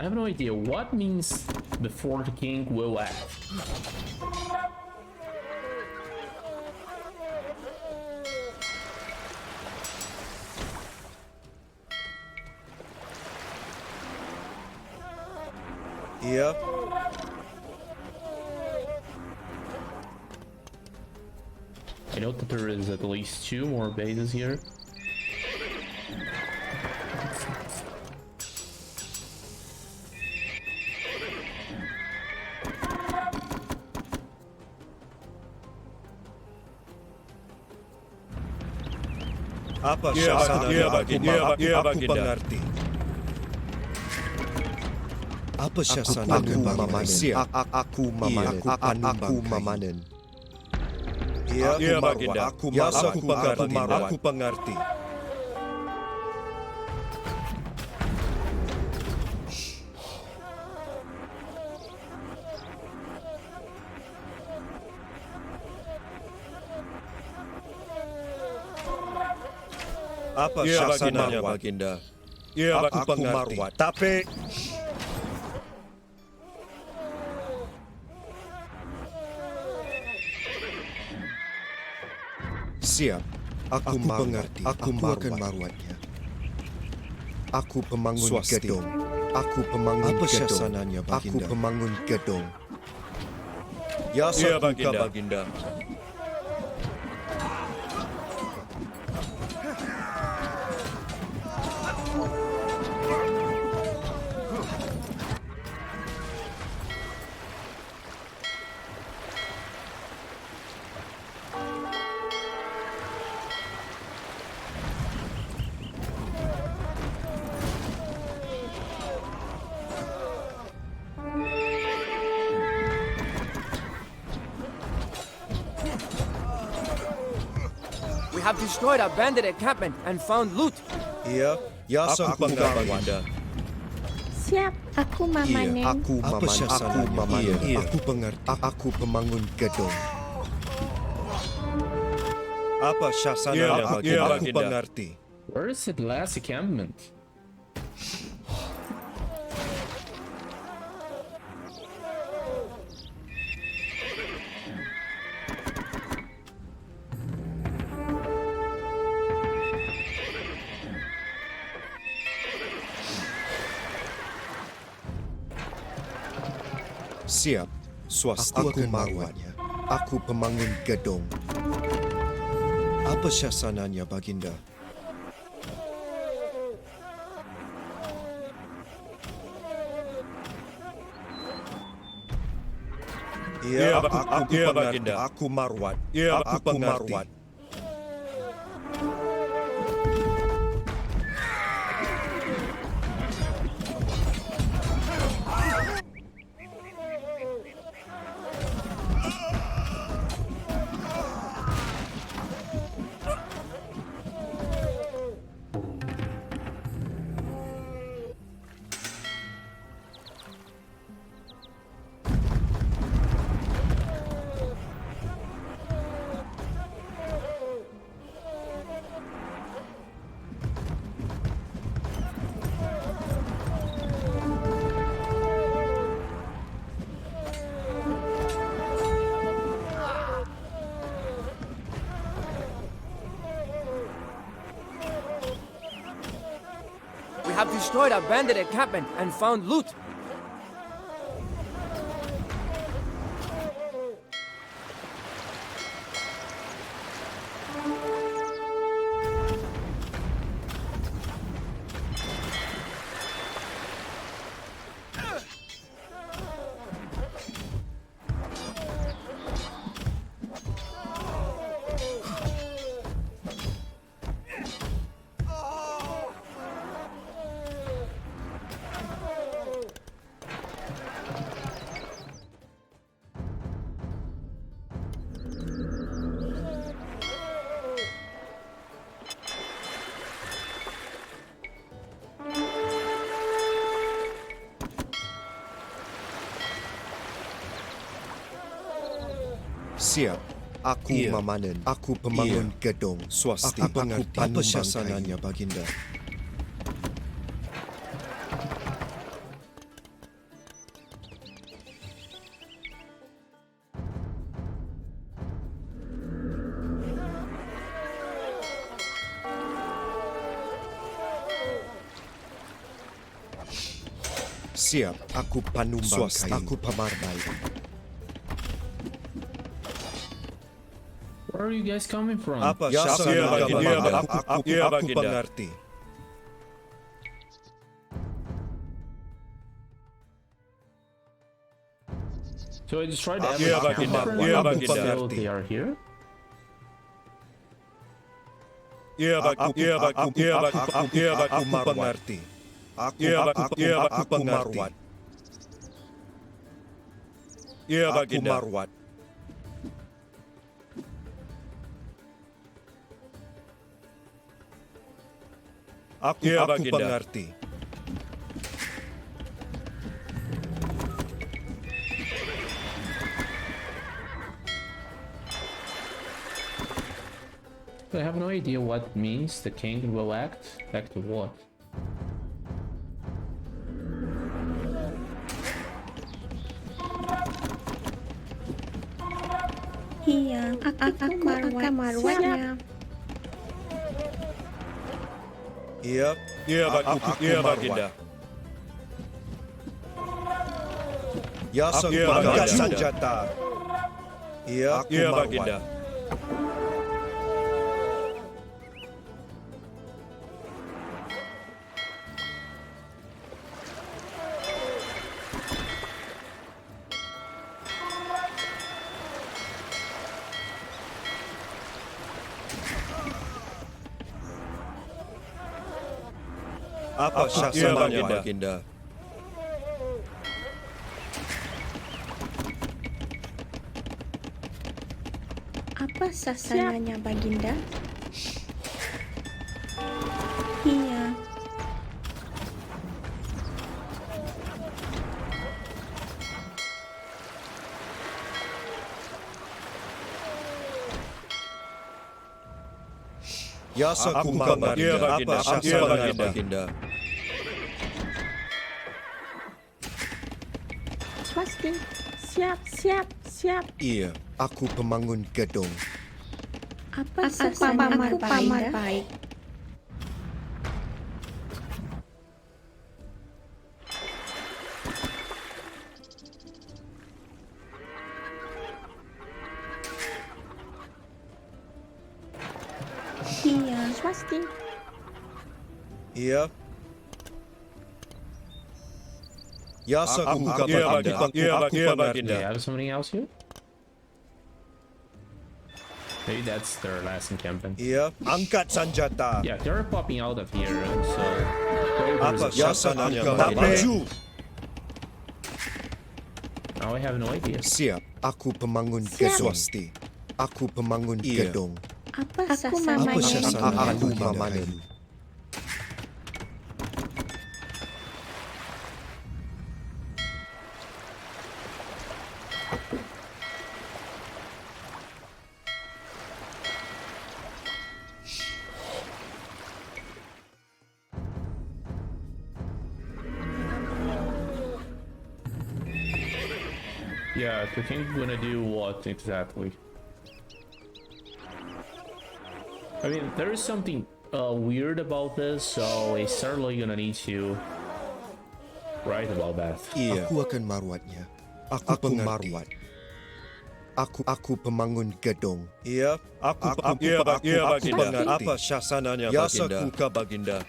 Speaker 1: I have no idea what means before the king will act.
Speaker 4: Iya.
Speaker 1: I know that there is at least 2 more bases here.
Speaker 4: Apa syasananya baginda? Aku pengerti. Apa syasananya baginda? Aku memanen. Aku memanen. Iya, baginda. Aku pengerti. Apa syasananya baginda? Aku pengerti. Tapi siap. Aku mengerti. Aku akan marwatnya. Aku pemangun gedung. Aku pemangun gedung. Aku pemangun gedung. Ya, baginda.
Speaker 3: have destroyed a bandit encampment and found loot.
Speaker 4: Iya, ya sang Baginda.
Speaker 7: Siap, aku Mama
Speaker 4: Iya,
Speaker 7: Neng.
Speaker 4: aku Mama Neng. Iya, aku pengerti. Aku pemangun gedung. Apa syasananya Baginda? Aku pengerti.
Speaker 1: Where is the last encampment?
Speaker 4: Siap, swastiaku marwahnya. Aku pemangun gedung. Apa syasananya Baginda? Iya, aku Baginda. Aku marwat. Iya, aku marwat.
Speaker 3: We have destroyed a bandit encampment and found loot.
Speaker 4: Siap, aku mamanen. Aku pemangun gedung. Swasti, aku apa syasananya Baginda? Siap, aku panumbang kayu. Aku pamardai.
Speaker 1: Where are you guys coming from?
Speaker 4: Apa syasananya Baginda? Aku pengerti.
Speaker 1: So I destroyed every encampment. So they are here?
Speaker 4: Aku mengerti. Aku pengerti. Aku marwat. Aku pengerti.
Speaker 1: I have no idea what means the king will act. Act to what?
Speaker 7: Iya, aku marwahnya.
Speaker 4: Iya, Baginda. Ya, angkat senjata. Iya, Baginda. Apa syasananya Baginda?
Speaker 7: Apa sasananya Baginda?
Speaker 4: Yasaku Baginda. Apa syasananya Baginda?
Speaker 7: Swasti. Siap, siap, siap.
Speaker 4: Iya, aku pemangun gedung.
Speaker 7: Apa sasananya pamar baik? Iya, swasti.
Speaker 4: Iya. Yasaku Baginda. Aku Baginda.
Speaker 1: Do you have something else here? Maybe that's their last encampment.
Speaker 4: Iya, angkat senjata.
Speaker 1: Yeah, they're popping out of here, so...
Speaker 4: Apa syasananya Baginda? Maju.
Speaker 1: Now I have no idea.
Speaker 4: Siap, aku pemangun Swasti. Aku pemangun gedung.
Speaker 7: Apa
Speaker 4: Apa
Speaker 7: sasananya
Speaker 4: syasananya aku mamanen?
Speaker 1: Yeah, the king's gonna do what exactly? I mean, there is something weird about this, so I certainly gonna need to write about that.
Speaker 4: Iya. Aku akan maruatnya. Aku pemarwat. Aku pemangun gedung. Iya, aku pengerti. Apa syasananya Baginda? Yasaku Baginda.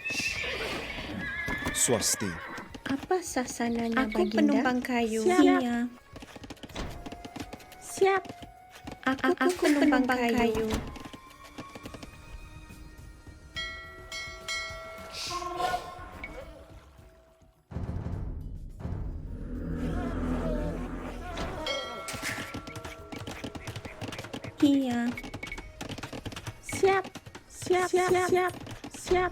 Speaker 4: Swasti.
Speaker 7: Apa sasananya
Speaker 10: Aku
Speaker 7: Baginda?
Speaker 10: penumpang kayu.
Speaker 7: Siap.
Speaker 10: Siap.
Speaker 7: Aku penumpang kayu.
Speaker 10: Iya.
Speaker 7: Siap. Siap. Siap. Siap. Siap.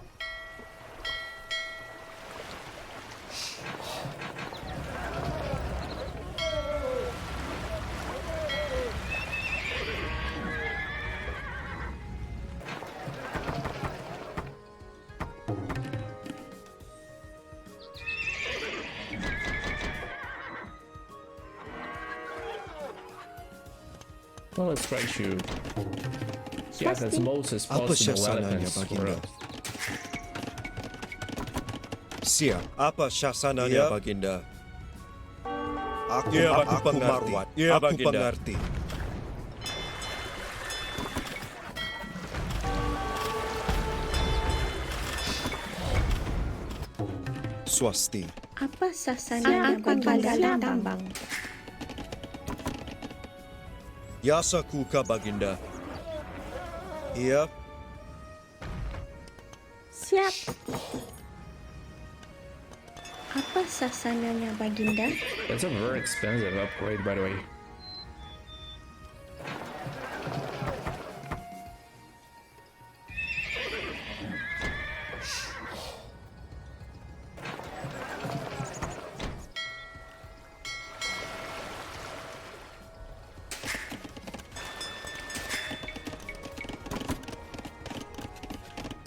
Speaker 1: Well, let's try to get as most as possible elephants for us.
Speaker 4: Siap. Apa syasananya Baginda? Aku pengerti. Aku pengerti. Swasti.
Speaker 7: Apa sasananya Baginda?
Speaker 10: Tambang.
Speaker 4: Yasaku Baginda. Iya.
Speaker 7: Siap. Apa sasananya Baginda?
Speaker 1: That's a very expensive upgrade, by the way.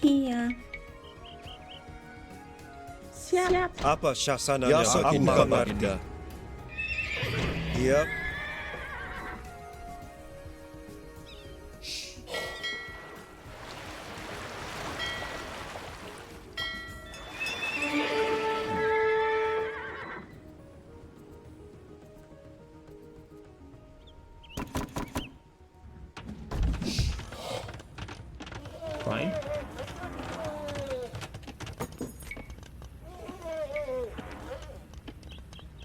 Speaker 7: Iya. Siap.
Speaker 4: Apa syasananya Baginda? Iya.
Speaker 1: Fine.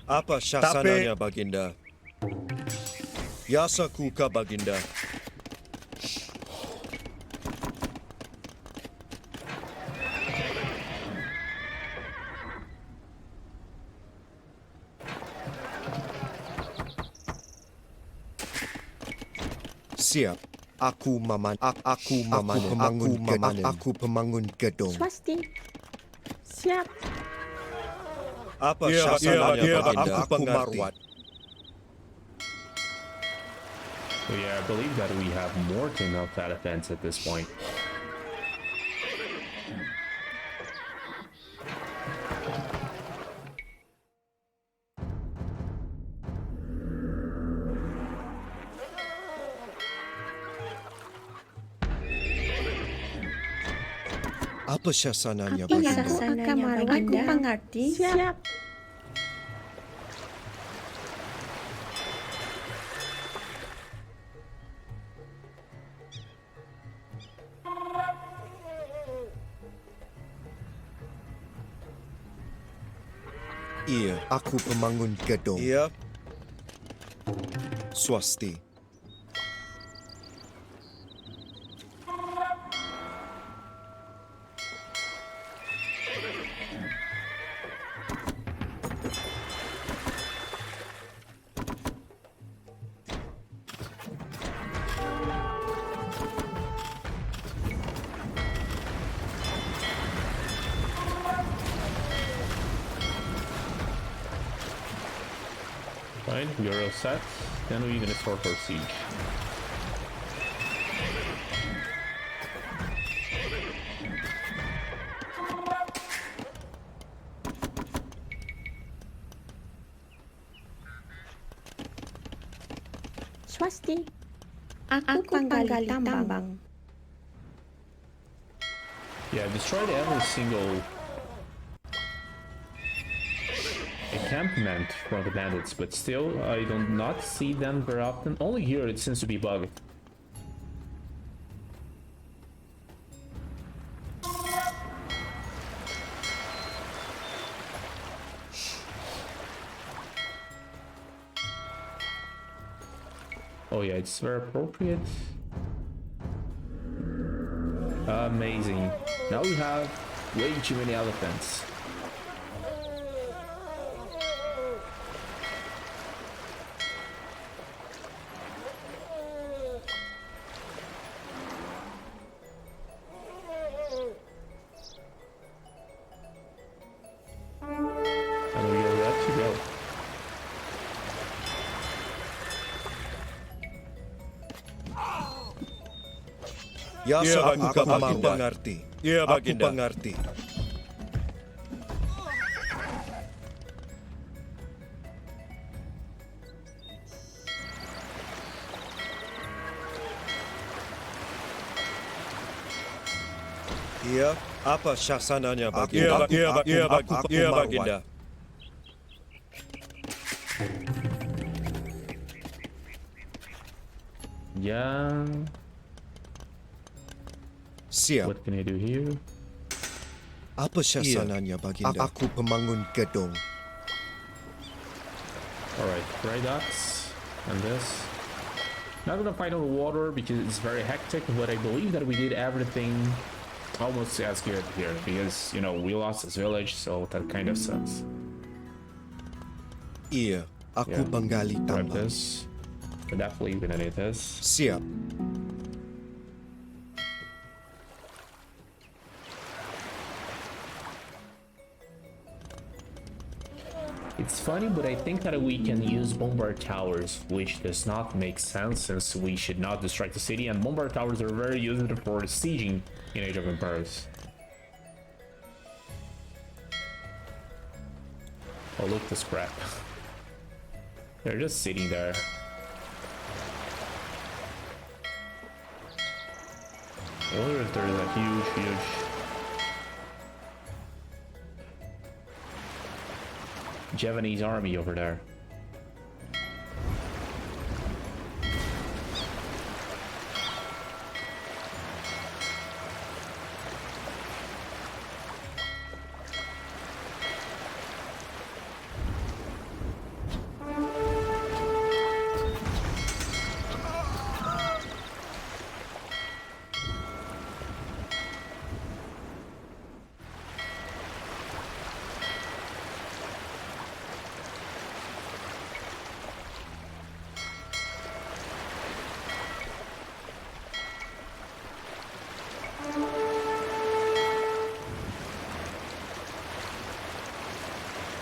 Speaker 4: Apa syasananya Baginda? Yasaku Baginda. Siap. Aku pemangun gedung.
Speaker 7: Swasti. Siap.
Speaker 4: Apa syasananya Baginda? Aku pengerti.
Speaker 1: So yeah, I believe that we have more than enough elephants at this point.
Speaker 4: Apa sasananya
Speaker 7: Apa
Speaker 4: Baginda?
Speaker 7: sasananya Baginda? Aku mengerti. Siap.
Speaker 4: Iya, aku pemangun gedung. Iya. Swasti.
Speaker 1: Fine, we are all set. Then we're gonna start our siege.
Speaker 7: Swasti. Aku panggali tambang.
Speaker 1: Yeah, I destroyed every single encampment from the bandits, but still, I do not see them very often. Only here it seems to be bugged. Oh yeah, it's very appropriate. Amazing. Now we have way too many elephants. And we are ready to go.
Speaker 4: Ya,
Speaker 10: Baginda.
Speaker 4: aku mengerti.
Speaker 10: Ya,
Speaker 4: Aku
Speaker 10: Baginda.
Speaker 4: mengerti. Iya, apa sasananya Baginda? Aku
Speaker 10: Baginda.
Speaker 1: Yeah.
Speaker 4: Siap.
Speaker 1: What can I do here?
Speaker 4: Apa sasananya Baginda? Aku pemangun gedung.
Speaker 1: Alright, dry docks and this. Not gonna fight on the water because it's very hectic, but I believe that we did everything almost as good here because, you know, we lost this village, so that kind of sucks.
Speaker 4: Iya, aku penggali
Speaker 1: Grab
Speaker 4: tambang.
Speaker 1: this. We're definitely gonna need this.
Speaker 4: Siap.
Speaker 1: It's funny, but I think that we can use bombard towers, which does not make sense since we should not distract the city, and bombard towers are very useful for sieging in Age of Empires. Oh, look at this crap. They're just sitting there. I wonder if there's a huge Javanese army over there.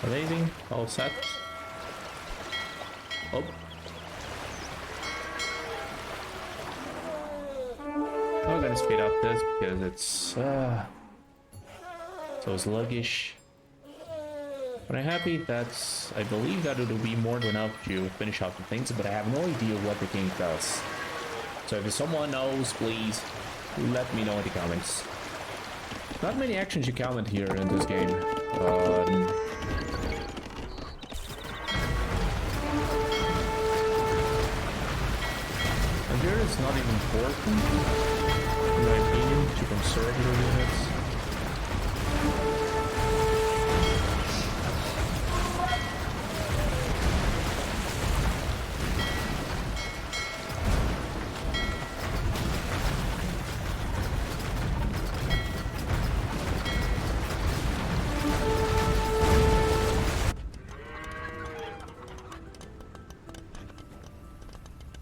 Speaker 1: Amazing, all set. Oh. I'm gonna speed up this because it's so sluggish. But I'm happy that's, I believe that it'll be more than enough to finish off the things, but I have no idea what the king does. So if someone knows, please let me know in the comments. Not many actions you comment here in this game. And here it's not even important, in my opinion, to conserve your units.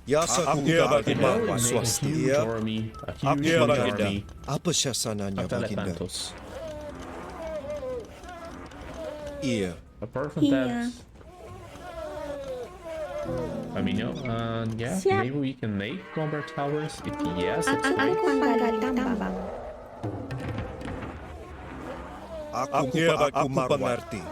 Speaker 4: Yasa kuga baginda swasti.
Speaker 1: Huge army
Speaker 4: Apa syasananya
Speaker 1: of
Speaker 4: baginda?
Speaker 1: Telephantos.
Speaker 4: Iya.
Speaker 1: Apart from that, I mean, no, yeah,
Speaker 7: Siap.
Speaker 1: maybe we can make combat towers. If yes, it's
Speaker 7: Aku penggali tambang.
Speaker 4: Aku mengerti.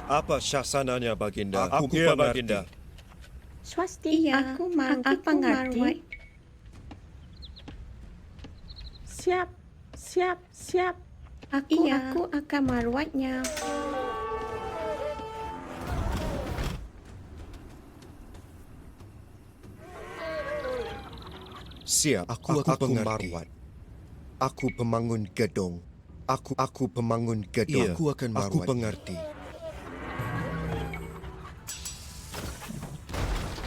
Speaker 4: Apa syasananya baginda? Aku mengerti.
Speaker 7: Swasti, aku mengerti. Siap, siap, siap. Aku akan merawatnya.
Speaker 4: Siap, aku merawat. Aku pemangun gedung. Aku pemangun gedung. Aku akan merawat. Aku mengerti.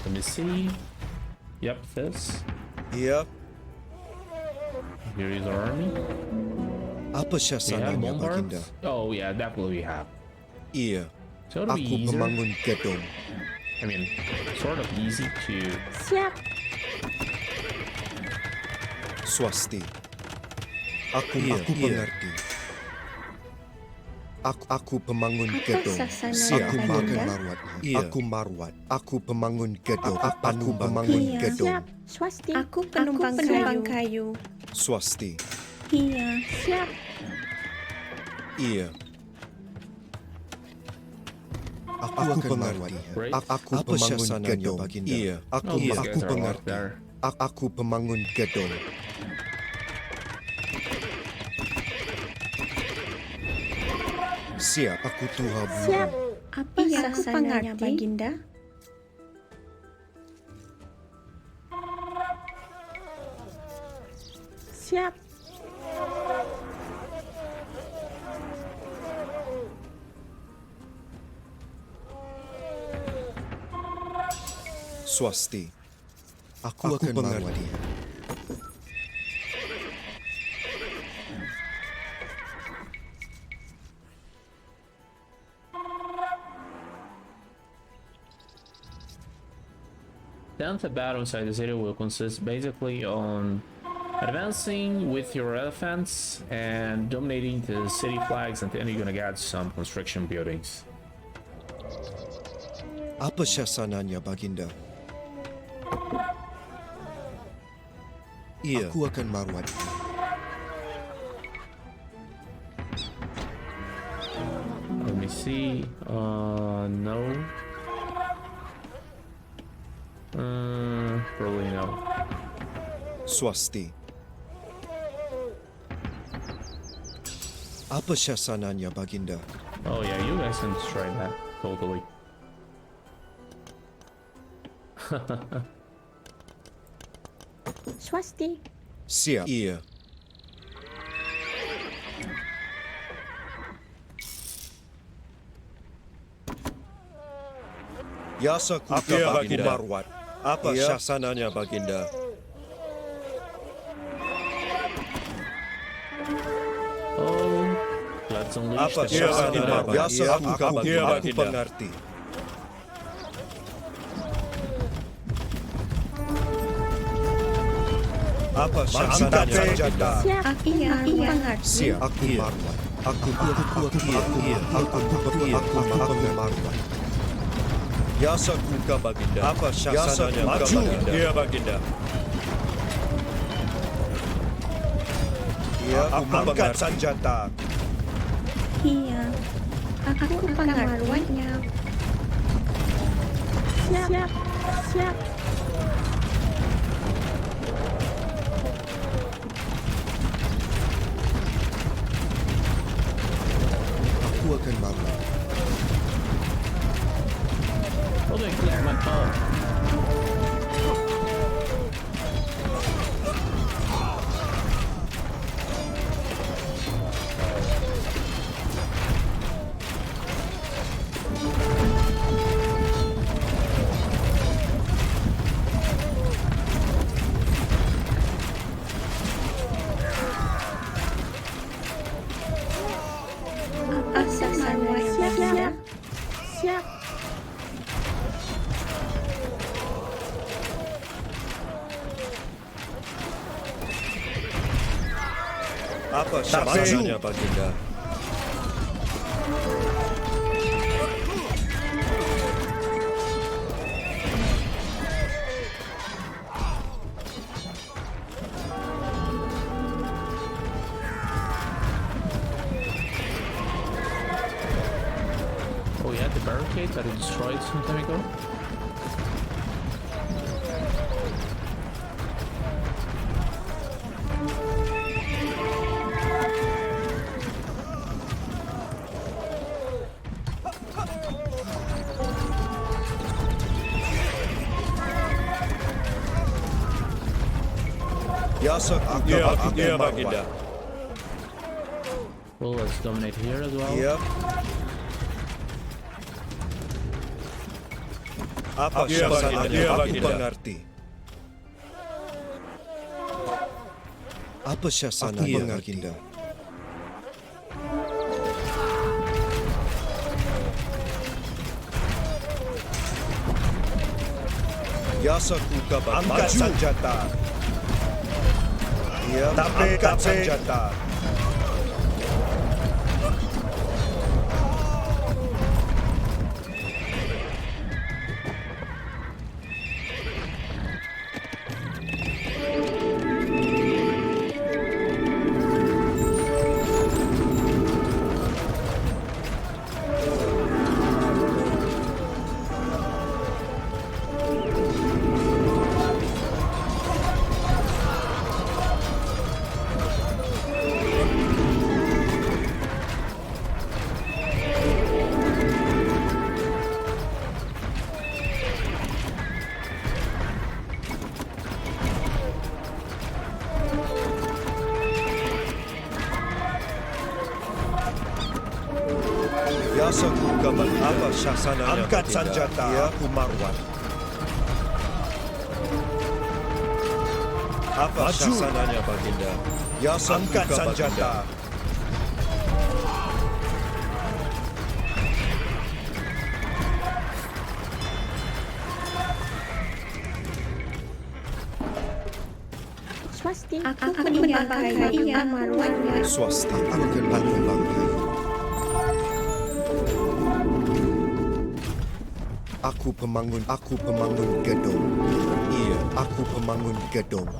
Speaker 1: Let me see. Yep, this.
Speaker 4: Iya.
Speaker 1: Here is our army.
Speaker 4: Apa
Speaker 1: We have
Speaker 4: syasananya baginda?
Speaker 1: bombards. Oh yeah, definitely we have.
Speaker 4: Iya.
Speaker 1: So it'll be
Speaker 4: Aku
Speaker 1: easier.
Speaker 4: pemangun gedung.
Speaker 1: I mean, sort of easy to.
Speaker 7: Siap.
Speaker 4: Swasti. Aku mengerti. Aku pemangun
Speaker 7: Apa
Speaker 4: gedung.
Speaker 7: sasana
Speaker 4: Aku
Speaker 7: baginda?
Speaker 4: makan marwat. Aku marwat. Aku pemangun gedung. Aku pemangun gedung.
Speaker 7: Siap. Swasti, aku penumpang kayu.
Speaker 4: Swasti.
Speaker 7: Iya, siap.
Speaker 4: Iya. Aku akan marwat.
Speaker 1: Great.
Speaker 4: Aku pemangun gedung. Iya.
Speaker 1: Oh, these guys are out
Speaker 4: mengerti.
Speaker 1: there.
Speaker 4: Aku pemangun gedung. Siap. Aku tuha
Speaker 7: Siap.
Speaker 4: burung.
Speaker 7: Apa sasananya baginda? Siap.
Speaker 4: Swasti. Aku akan mengerti.
Speaker 1: Then the battle inside the city will consist basically on advancing with your elephants and dominating the city flags, and then you're gonna get some construction buildings.
Speaker 4: Apa syasananya baginda? Iya. Aku akan marwat.
Speaker 1: Let me see. No. Probably no.
Speaker 4: Swasti. Apa syasananya baginda?
Speaker 1: Oh yeah, you guys can try that totally.
Speaker 7: Swasti.
Speaker 4: Siap. Iya. Yasa kuka baginda. Marwat. Apa syasananya baginda?
Speaker 1: Oh, let's unleash
Speaker 4: Apa
Speaker 1: the
Speaker 4: syasananya marwat? Yasa kuka baginda. Aku
Speaker 6: baginda.
Speaker 4: mengerti. Apa syasananya baginda?
Speaker 7: Siap. Aku mengerti.
Speaker 4: Siap. Aku marwat. Aku marwat. Yasa kuka baginda. Apa syasananya baginda? Iya baginda. Iya, angkat senjata.
Speaker 7: Iya. Aku akan merawatnya. Siap. Siap.
Speaker 4: Apa syasananya, Baginda?
Speaker 1: Oh yeah, the barricade that it destroyed some time ago.
Speaker 4: Ya, Baginda.
Speaker 1: Well, let's dominate here as well.
Speaker 4: Ya. Apa syasananya, aku mengerti. Apa syasananya, Baginda? Ya, Sakuka, angkat senjata. Ya, angkat senjata. Ya, Sakuka, apa syasananya? Angkat senjata. Ya, Kumarwan. Apa syasananya, Baginda? Ya, angkat senjata.
Speaker 7: Swasti, aku menyembah Ia Marwan.
Speaker 4: Swasti, aku menyembah. Aku pemangun gedung. Iya, aku pemangun gedung.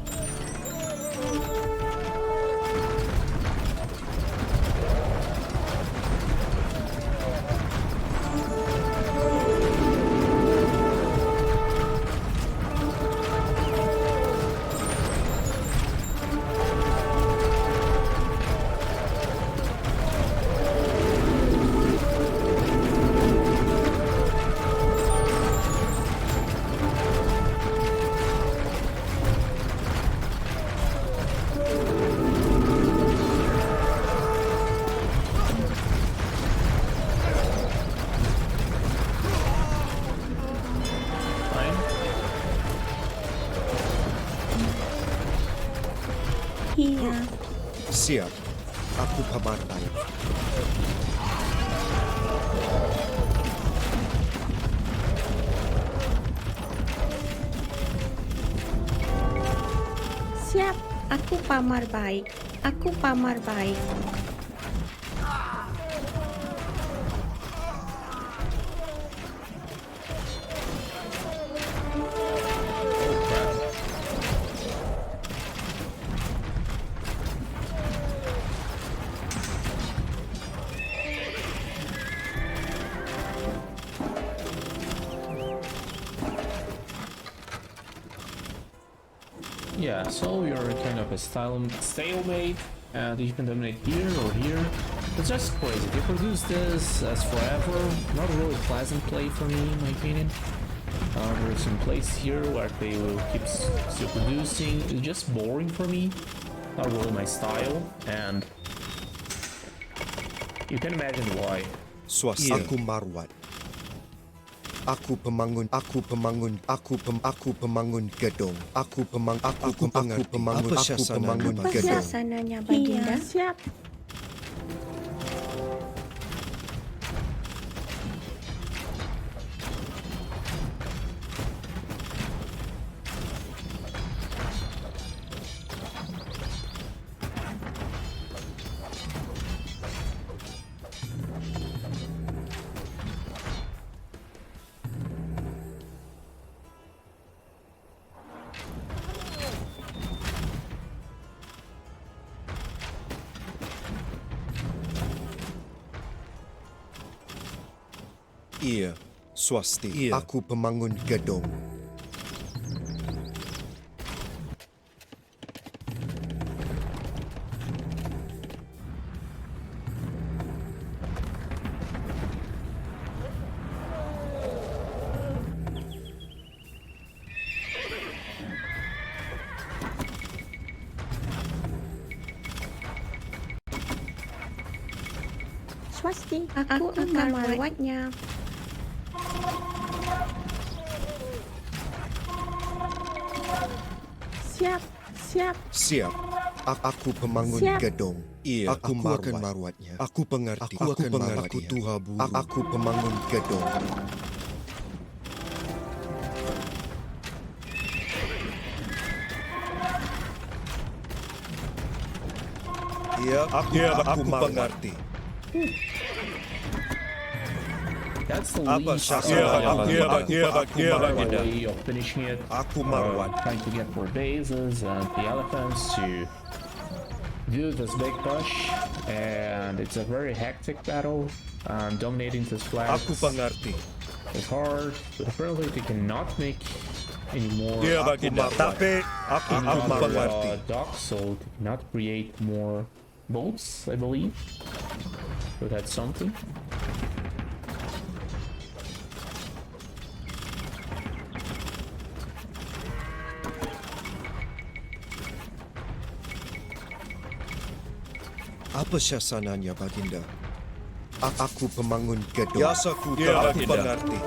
Speaker 7: Iya.
Speaker 4: Siap. Aku pemantai.
Speaker 7: Siap. Aku pamar baik. Aku pamar baik.
Speaker 1: Yeah, so you're kind of a stalemate, and you can dominate here or here. It's just crazy. They produce this as forever. Not a really pleasant play for me, in my opinion. There's some place here where they will keep still producing. It's just boring for me. Not really my style, and you can imagine why.
Speaker 4: Aku Marwan. Aku pemangun gedung. Aku pemangun gedung.
Speaker 7: Apa syasananya, Baginda? Siap.
Speaker 4: Iya, swasti. Aku pemangun gedung.
Speaker 7: Swasti, aku akan merawatnya. Siap, siap.
Speaker 4: Siap. Aku pemangun
Speaker 7: Siap.
Speaker 4: gedung. Iya, aku akan merawatnya. Aku pengerti. Aku akan merawatnya. Aku tuha buru. Aku pemangun gedung. Iya, aku mengerti.
Speaker 1: That's the
Speaker 4: Apa
Speaker 1: least way of finishing it.
Speaker 4: Aku merawat.
Speaker 1: Trying to get more bases and the elephants to do this big push, and it's a very hectic battle. Dominating this flag
Speaker 4: Aku mengerti.
Speaker 1: is hard, but apparently they cannot make any more
Speaker 4: Tapi aku mengerti.
Speaker 1: docks, so they cannot create more boats, I believe. So that's something.
Speaker 4: Apa syasananya, Baginda? Aku pemangun gedung. Biasaku tak aku mengerti.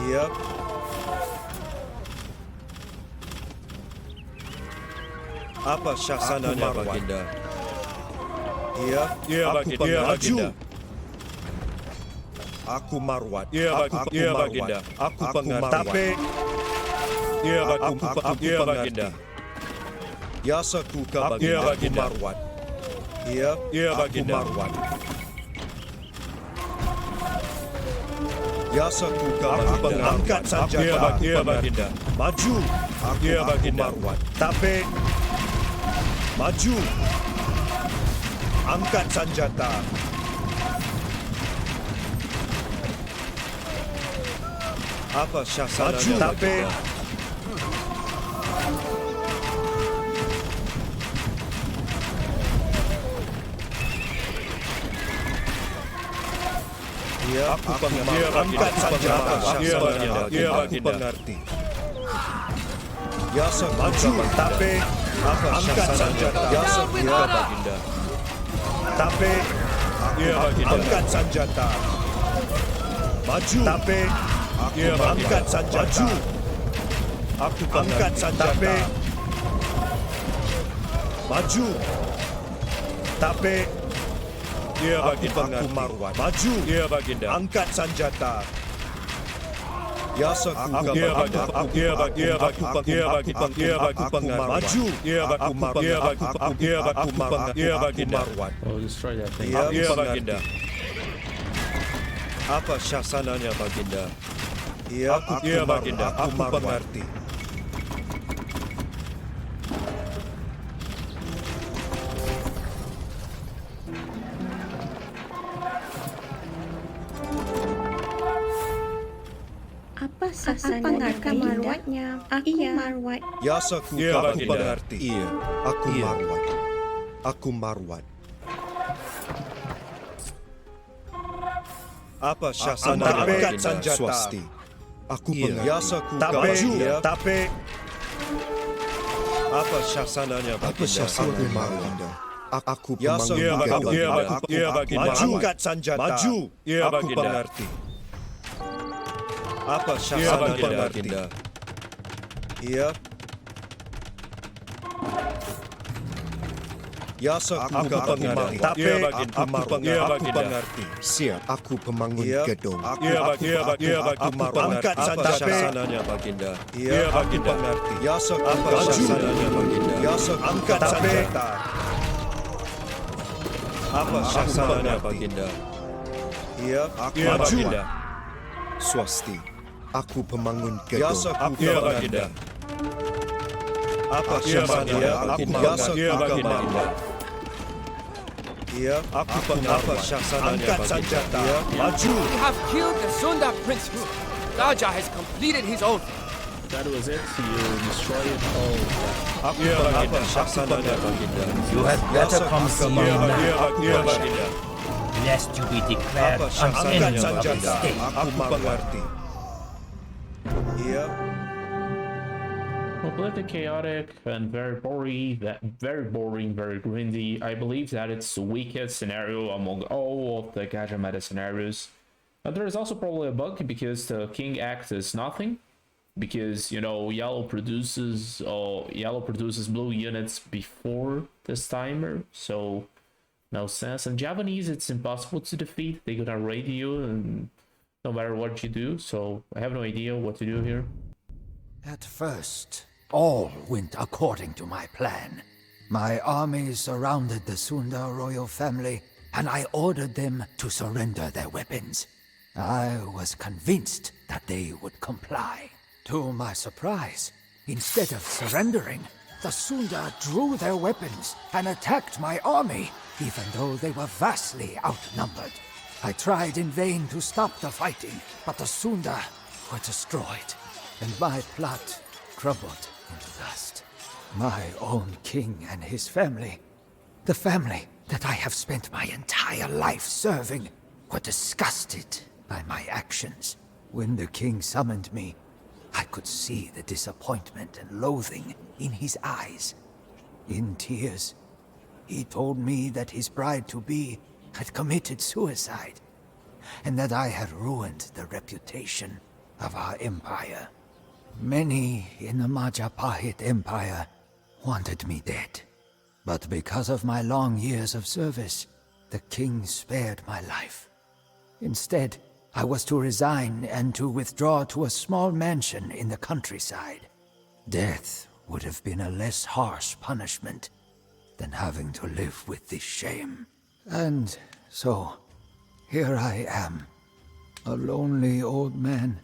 Speaker 4: Iya. Apa syasananya, Baginda? Iya, aku pengerti. Aku marwat. Aku Baginda. Aku pengerti. Tapi aku Baginda. Biasaku Baginda. Aku marwat. Iya, aku marwat. Biasaku Baginda. Angkat senjata. Baginda. Maju. Aku marwat. Tapi maju. Angkat senjata. Apa syasananya? Tapi aku pengerti. Angkat senjata. Aku pengerti. Biasa maju. Tapi angkat senjata. Biasa Baginda. Tapi angkat senjata. Maju. Tapi angkat senjata. Aku angkat senjata. Maju. Tapi aku marwat. Maju. Baginda. Angkat senjata. Biasa aku maju. Aku marwat.
Speaker 1: Oh, destroy that thing.
Speaker 4: Baginda. Apa syasananya, Baginda? Aku Baginda. Aku mengerti.
Speaker 7: Apa sasananya? Apa marwatnya? Aku marwat.
Speaker 4: Biasaku aku mengerti. Iya, aku marwat. Aku marwat. Apa syasananya? Angkat senjata. Swasti. Aku biasaku maju. Tapi apa syasananya? Apa syasananya? Baginda. Aku pemangun gedung. Maju. Angkat senjata. Maju. Aku mengerti. Apa syasananya, Baginda? Iya. Biasa aku mengerti. Tapi aku mengerti. Siap. Aku pemangun gedung. Aku angkat senjata. Baginda. Iya, aku mengerti. Biasa apa syasananya, Baginda? Biasa angkat senjata. Apa syasananya, Baginda? Iya, aku maju. Swasti. Aku pemangun gedung. Biasa aku Baginda. Apa syasananya? Aku biasa Baginda. Ya, aku pengawal. Angkat senjata. Maju.
Speaker 3: We have killed the Sunda princes. Gajah has completed his oath.
Speaker 1: That was it. You destroyed all.
Speaker 4: Aku pengawal.
Speaker 6: You had better come see me now, lest you be declared an enemy of the state.
Speaker 4: Aku mengerti. Ya.
Speaker 1: Completely chaotic and very boring, very grindy. I believe that it's the weakest scenario among all of the Gajah meta scenarios. But there is also probably a bug because the king acts as nothing. Because, you know, yellow produces blue units before this timer, so no sense. In Japanese, it's impossible to defeat. They're gonna raid you and no matter what you do, so I have no idea what to do here.
Speaker 2: At first, all went according to my plan. My army surrounded the Sunda royal family, and I ordered them to surrender their weapons. I was convinced that they would comply. To my surprise, instead of surrendering, the Sunda drew their weapons and attacked my army, even though they were vastly outnumbered. I tried in vain to stop the fighting, but the Sunda were destroyed, and my plot crumbled into dust. My own king and his family, the family that I have spent my entire life serving, were disgusted by my actions. When the king summoned me, I could see the disappointment and loathing in his eyes. In tears, he told me that his bride-to-be had committed suicide, and that I had ruined the reputation of our empire. Many in the Majapahit Empire wanted me dead, but because of my long years of service, the king spared my life. Instead, I was to resign and to withdraw to a small mansion in the countryside. Death would have been a less harsh punishment than having to live with this shame. And so, here I am, a lonely old man,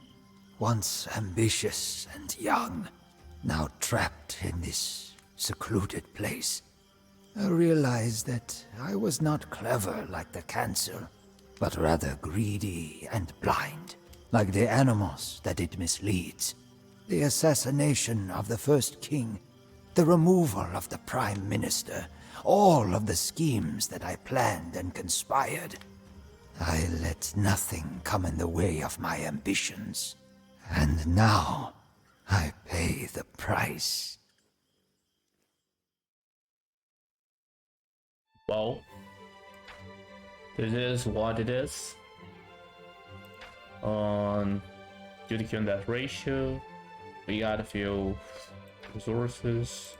Speaker 2: once ambitious and young, now trapped in this secluded place. I realized that I was not clever like the council, but rather greedy and blind, like the animals that it misleads. The assassination of the first king, the removal of the prime minister, all of the schemes that I planned and conspired. I let nothing come in the way of my ambitions. And now, I pay the price.
Speaker 1: Well, it is what it is. Due to that ratio, we got a few resources.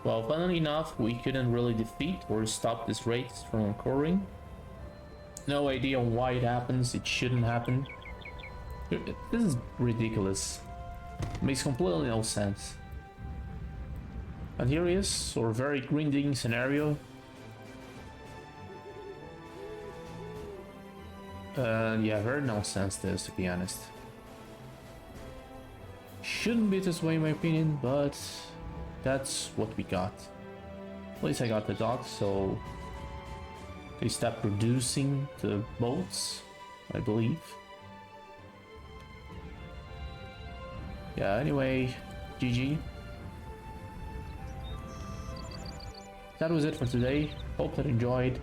Speaker 1: Well, funnily enough, we couldn't really defeat or stop this raid from occurring. No idea why it happens, it shouldn't happen. This is ridiculous. It makes completely no sense. And here is our very grinding scenario. Yeah, very nonsense this, to be honest. Shouldn't be this way in my opinion, but that's what we got. At least I got the dogs, so they stopped producing the boats, I believe. Yeah, anyway, GG. That was it for today. Hope that you enjoyed.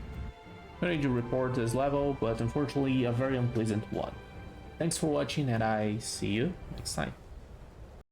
Speaker 1: Ready to report this level, but unfortunately a very unpleasant one. Thanks for watching and I see you next time.